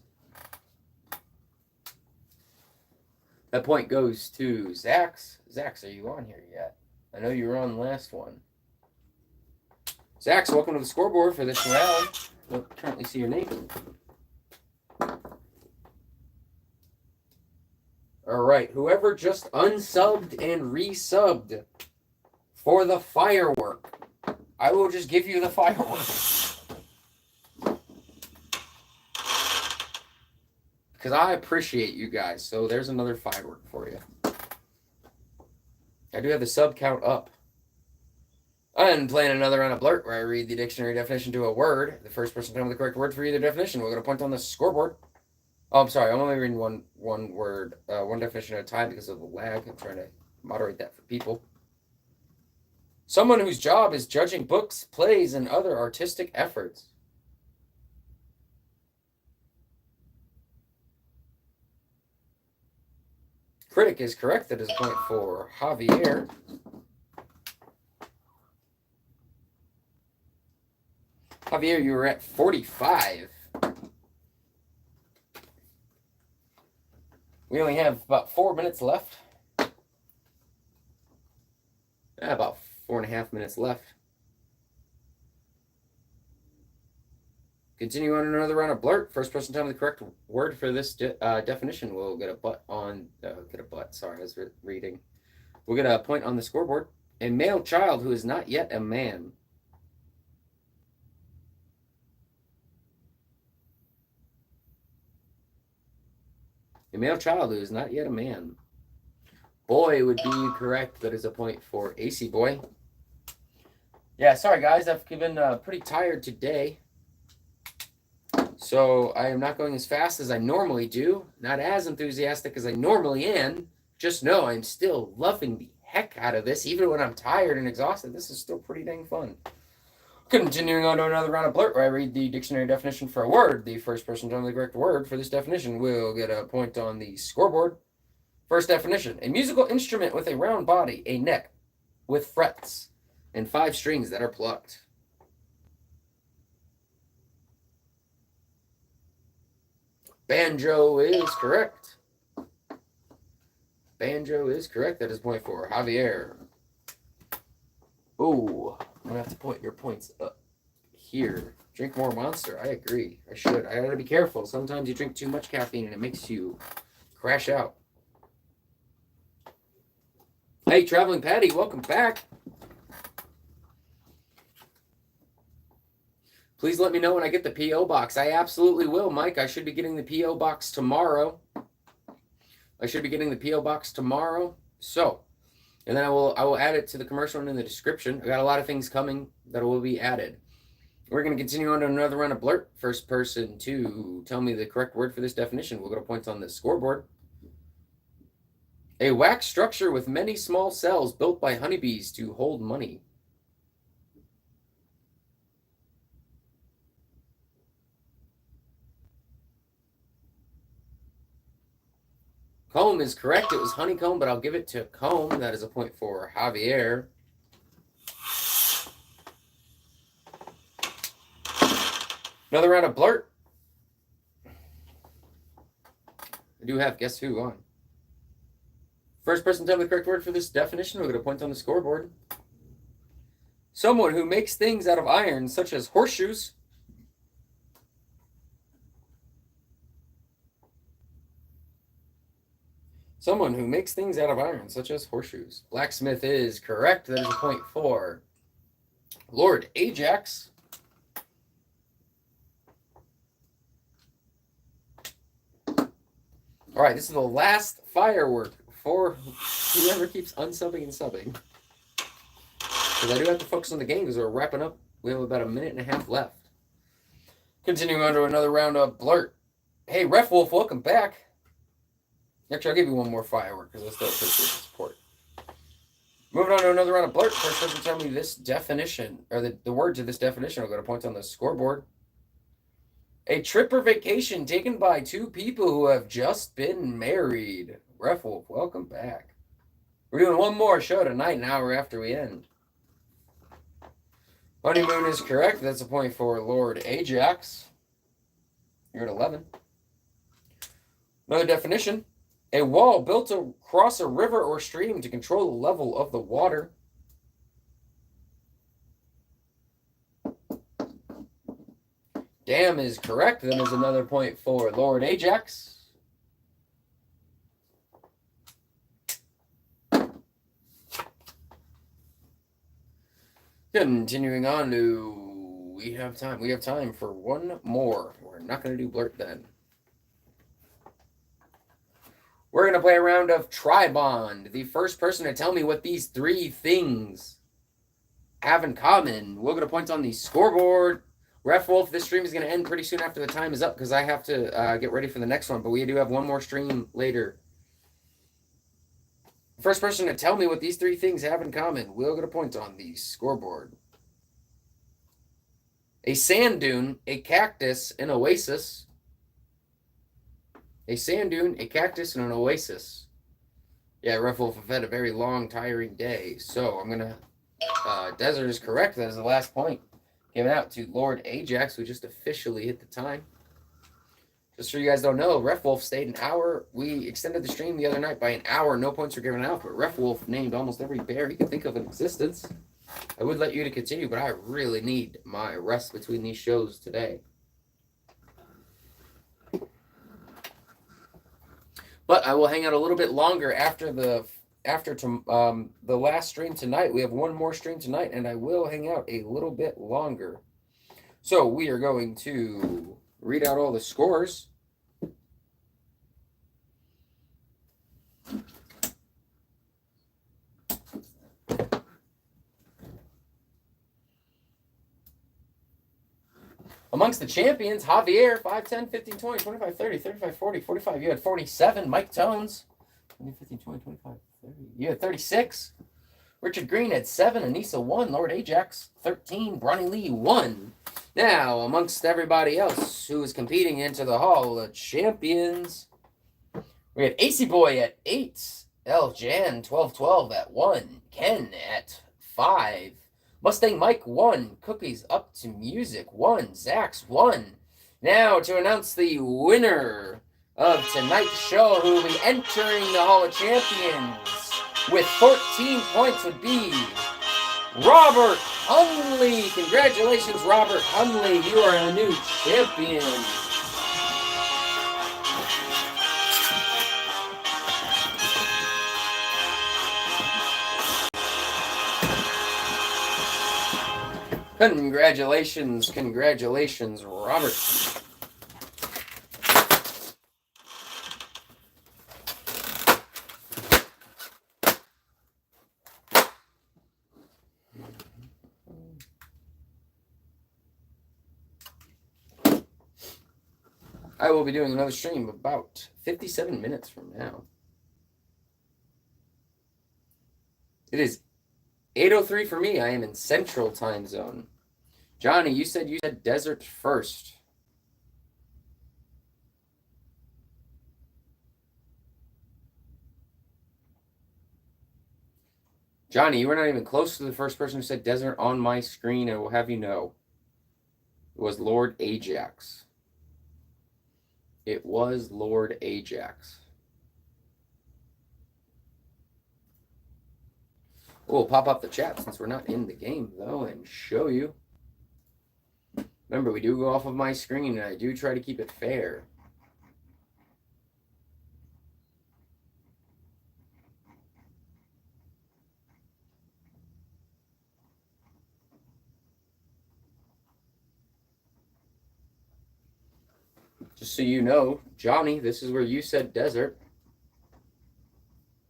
That point goes to Zax. Zax, are you on here yet? I know you were on the last one. Zax, welcome to the scoreboard for this round. I don't currently see your name. All right, whoever just unsubbed and resubbed for the firework, I will just give you the firework. Because I appreciate you guys. So there's another firework for you. I do have the sub count up. I'm playing another round of Blurt where I read the dictionary definition to a word. The first person to come with the correct word for either definition will get a point on the scoreboard. Oh, I'm sorry. I'm only reading one word, one definition at a time because of the lag. I'm trying to moderate that for people. Someone whose job is judging books, plays, and other artistic efforts. Critic is correct. That is a point for Javier. Javier, you were at 45. We only have about 4 minutes left. About 4.5 minutes left. Continue on another round of Blurt. First person to tell me the correct word for this definition will get a butt on. Sorry, I was reading. We'll get a point on the scoreboard. A male child who is not yet a man. A male child who is not yet a man. Boy would be correct. That is a point for AC Boy. Yeah, sorry guys. I've been pretty tired today. So I am not going as fast as I normally do. Not as enthusiastic as I normally am. Just know I'm still loving the heck out of this. Even when I'm tired and exhausted, this is still pretty dang fun. Continuing on to another round of Blurt where I read the dictionary definition for a word. The first person to know the correct word for this definition will get a point on the scoreboard. First definition. A musical instrument with a round body, a neck with frets, and 5 strings that are plucked. Banjo is correct. Banjo is correct. That is point for Javier. Oh, I'm going to have to point your points up here. Drink more Monster. I agree. I should. I got to be careful. Sometimes you drink too much caffeine and it makes you crash out. Hey, Traveling Patty, welcome back. Please let me know when I get the P.O. box. I absolutely will, Mike. I should be getting the P.O. box tomorrow. So, and then I will add it to the commercial and in the description. I got a lot of things coming that will be added. We're going to continue on to another round of Blurt. First person to tell me the correct word for this definition will get a point on the scoreboard. A wax structure with many small cells built by honeybees to hold money. Comb is correct. It was honeycomb, but I'll give it to comb. That is a point for Javier. Another round of Blurt. I do have Guess Who on. First person to tell me the correct word for this definition will get a point on the scoreboard. Someone who makes things out of iron, such as horseshoes. Someone who makes things out of iron, such as horseshoes. Blacksmith is correct. That is a point for Lord Ajax. All right, this is the last firework for whoever keeps unsubbing and subbing. Because I do have to focus on the game because we're wrapping up. We have about a minute and a half left. Continuing on to another round of Blurt. Hey, Ref Wolf, welcome back. Actually, I'll give you one more firework because I still appreciate the support. Moving on to another round of Blurt. First person to tell me this definition, or the words of this definition, I'll get a point on the scoreboard. A trip or vacation taken by two people who have just been married. Ref Wolf, welcome back. We're doing one more show tonight, an hour after we end. Honeymoon is correct. That's a point for Lord Ajax. You're at 11. Another definition. A wall built across a river or stream to control the level of the water. Dam is correct. That is another point for Lord Ajax. Continuing on to, we have time for one more. We're not going to do Blurt then. We're going to play a round of Tribond. The first person to tell me what these three things have in common will get a point on the scoreboard. Ref Wolf, this stream is going to end pretty soon after the time is up because I have to get ready for the next one, but we do have one more stream later. First person to tell me what these three things have in common will get a point on the scoreboard. A sand dune, a cactus, an oasis. A sand dune, a cactus, and an oasis. Yeah, Ref Wolf, I've had a very long, tiring day, so I'm going to... desert is correct. That is the last point. Given out to Lord Ajax, who just officially hit the time. Just so you guys don't know, Ref Wolf stayed an hour. We extended the stream the other night by an hour. No points were given out, but Ref Wolf named almost every bear he could think of in existence. I would let you to continue, but I really need my rest between these shows today. But I will hang out a little bit longer after the last stream tonight. We have one more stream tonight, and I will hang out a little bit longer. So we are going to read out all the scores. Amongst the champions, Javier, 5, 10, 15, 20, 25, 30, 35, 40, 45. You had 47. Mike Tones, 20, 15, 20, 25, 30. You had 36. Richard Green had 7. Anissa 1. Lord Ajax, 13. Bronny Lee, 1. Now, amongst everybody else who is competing into the Hall of Champions, we have AC Boy at 8. L. Jan, 12-12 at 1. Ken at 5. Mustang Mike 1, Cookies Up to Music 1, Zax 1. Now to announce the winner of tonight's show, who will be entering the Hall of Champions with 14 points, would be Robert Hunley. Congratulations, Robert Hunley. You are a new champion. Congratulations, Robert. I will be doing another stream about 57 minutes from now. It is 8:03 for me. I am in Central Time Zone. Johnny, you said desert first. Johnny, you were not even close to the first person who said desert on my screen. I will have you know. It was Lord Ajax. It was Lord Ajax. We'll pop up the chat since we're not in the game, though, and show you. Remember, we do go off of my screen, and I do try to keep it fair. Just so you know, Johnny, this is where you said desert.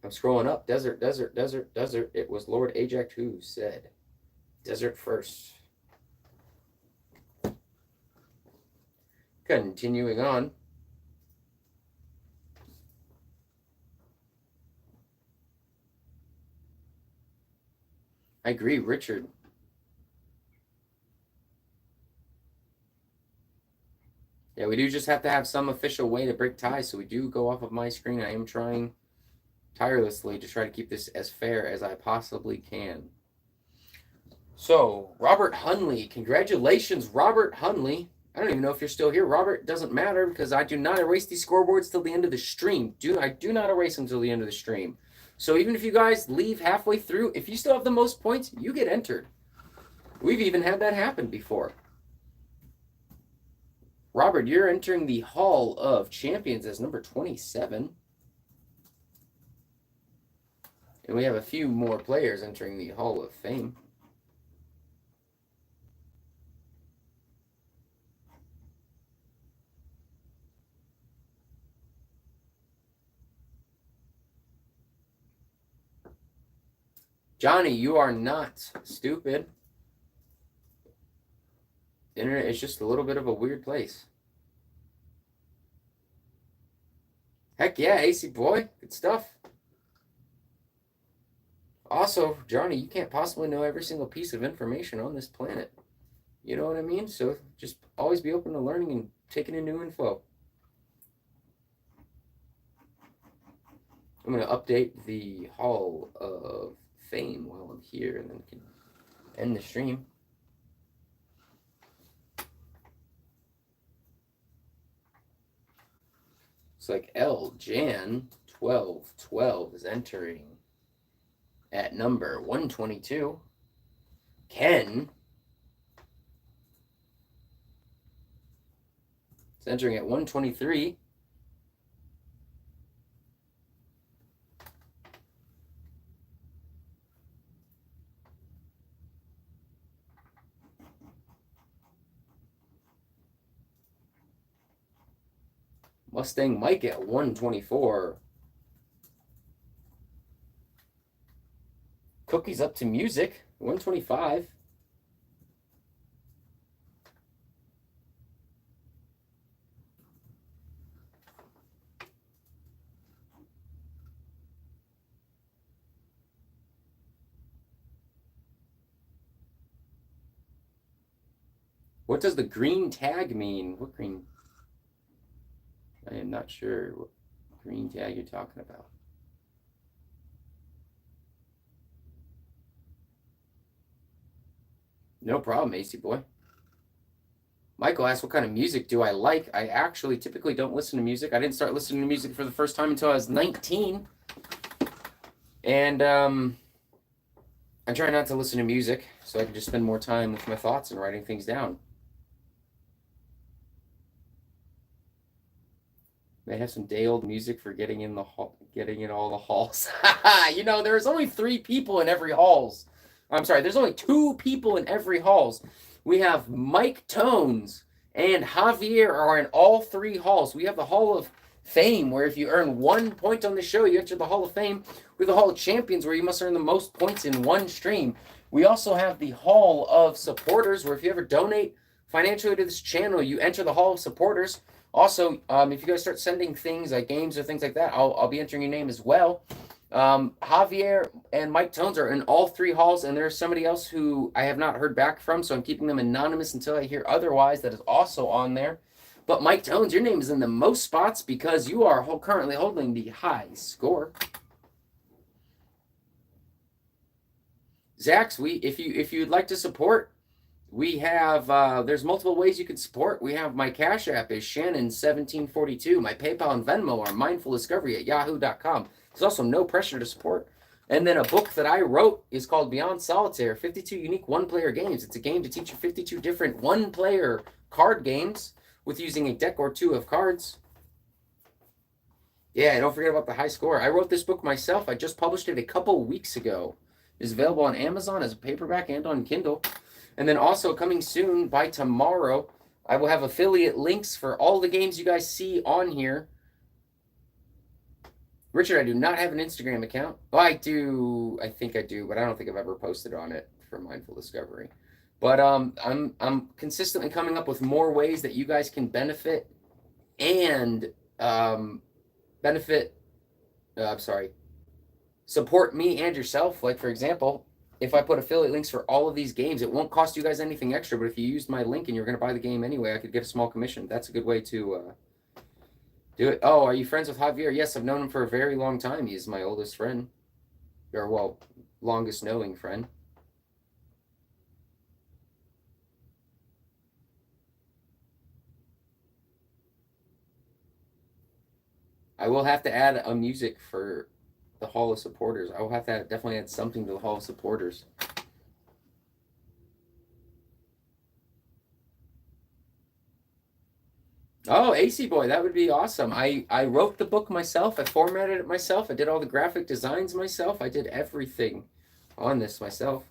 I'm scrolling up. Desert, desert, desert, desert. It was Lord Ajax who said desert first. Continuing on. I agree, Richard. Yeah, we do just have to have some official way to break ties, so we do go off of my screen. I am trying tirelessly to try to keep this as fair as I possibly can. So, Robert Hunley. Congratulations, Robert Hunley. I don't even know if you're still here. Robert, doesn't matter because I do not erase these scoreboards till the end of the stream. I do not erase them till the end of the stream. So even if you guys leave halfway through, if you still have the most points, you get entered. We've even had that happen before. Robert, you're entering the Hall of Champions as number 27. And we have a few more players entering the Hall of Fame. Johnny, you are not stupid. The internet is just a little bit of a weird place. Heck yeah, AC boy. Good stuff. Also, Johnny, you can't possibly know every single piece of information on this planet. You know what I mean? So just always be open to learning and taking in new info. I'm going to update the Hall of Fame while I'm here, and then we can end the stream. Looks like L. Jan 1212 is entering at number 122. Ken is entering at 123. Mustang Mike at 124. Cookies up to music, 125. What does the green tag mean? What green? I am not sure what green tag you're talking about. No problem, AC boy. Michael asked, what kind of music do I like? I actually typically don't listen to music. I didn't start listening to music for the first time until I was 19. And I try not to listen to music so I can just spend more time with my thoughts and writing things down. They have some day-old music for getting in all the halls. You know, there's only 3 people in every halls. I'm sorry, there's only 2 people in every halls. We have Mike Tones and Javier are in all 3 halls. We have the Hall of Fame, where if you earn 1 point on the show, you enter the Hall of Fame. We have the Hall of Champions, where you must earn the most points in 1 stream. We also have the Hall of Supporters, where if you ever donate financially to this channel, you enter the Hall of Supporters. Also, if you guys start sending things like games or things like that, I'll be entering your name as well. Javier and Mike Tones are in all 3 halls, and there's somebody else who I have not heard back from, so I'm keeping them anonymous until I hear otherwise. That is also on there. But Mike Tones, your name is in the most spots because you are currently holding the high score. Zax, if you'd like to support, we have there's multiple ways you can support. We have my Cash App is Shannon1742. My PayPal and Venmo are mindfuldiscovery@yahoo.com. There's also no pressure to support. And then a book that I wrote is called Beyond Solitaire, 52 Unique One-Player Games. It's a game to teach you 52 different one-player card games with using a deck or 2 of cards. Yeah, don't forget about the high score. I wrote this book myself. I just published it a couple weeks ago. It's available on Amazon as a paperback and on Kindle. And then also coming soon, by tomorrow, I will have affiliate links for all the games you guys see on here. Richard, I do not have an Instagram account. Well, I do. I think I do, but I don't think I've ever posted on it for Mindful Discovery. But I'm consistently coming up with more ways that you guys can benefit and support me and yourself. Like, for example, if I put affiliate links for all of these games, it won't cost you guys anything extra, but if you used my link and you're going to buy the game anyway, I could get a small commission. That's a good way to do it. Oh, are you friends with Javier? Yes, I've known him for a very long time. He's my oldest friend. Or, well, longest knowing friend. I will have to add a music for the Hall of Supporters. I will have to definitely add something to the Hall of Supporters. Oh, AC Boy, that would be awesome. I wrote the book myself. I formatted it myself. I did all the graphic designs myself. I did everything on this myself.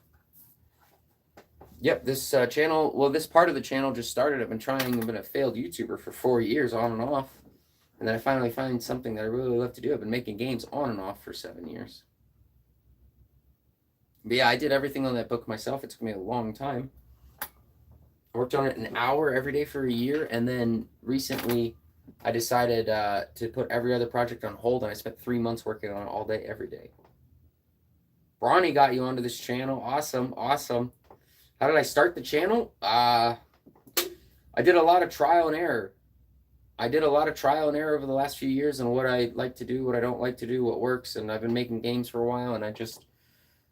Yep, this channel, well, this part of the channel just started. I've been a failed YouTuber for 4 years on and off. And then I finally find something that I really love to do. I've been making games on and off for 7 years. But yeah, I did everything on that book myself. It took me a long time. I worked on it an hour every day for a year, and then recently I decided to put every other project on hold, and I spent 3 months working on it all day, every day. Bronny got you onto this channel. Awesome, awesome. How did I start the channel? I did a lot of trial and error. Over the last few years on what I like to do, what I don't like to do, what works, and I've been making games for a while, and I just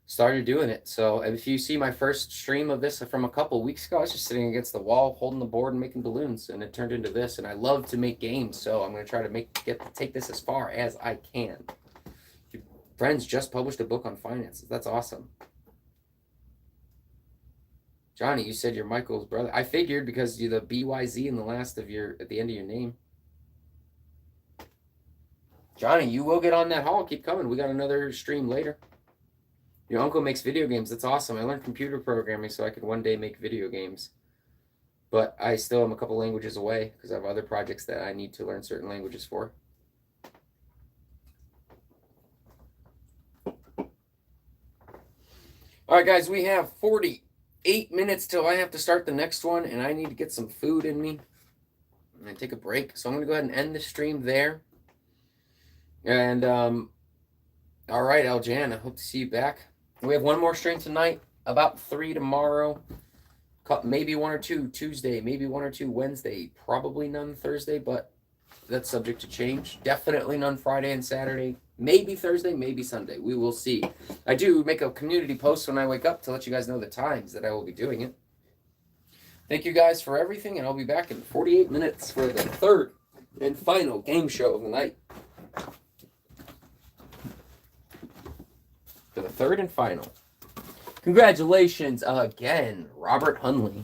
started doing it. So if you see my first stream of this from a couple weeks ago, I was just sitting against the wall, holding the board and making balloons, and it turned into this. And I love to make games, so I'm going to try to take this as far as I can. Your friends just published a book on finances. That's awesome. Johnny, you said you're Michael's brother. I figured because you're the BYZ in at the end of your name. Johnny, you will get on that hall. Keep coming. We got another stream later. Your uncle makes video games. That's awesome. I learned computer programming so I could one day make video games. But I still am a couple languages away because I have other projects that I need to learn certain languages for. All right, guys, we have 48 minutes till I have to start the next one, and I need to get some food in me and take a break. So I'm going to go ahead and end the stream there. And, all right, Aljan, I hope to see you back. We have one more stream tonight, about 3 tomorrow, maybe 1 or 2 Tuesday, maybe 1 or 2 Wednesday, probably none Thursday, but that's subject to change. Definitely none Friday and Saturday, maybe Thursday, maybe Sunday. We will see. I do make a community post when I wake up to let you guys know the times that I will be doing it. Thank you guys for everything, and I'll be back in 48 minutes for the third and final game show of the night. For the third and final. Congratulations again, Robert Hunley.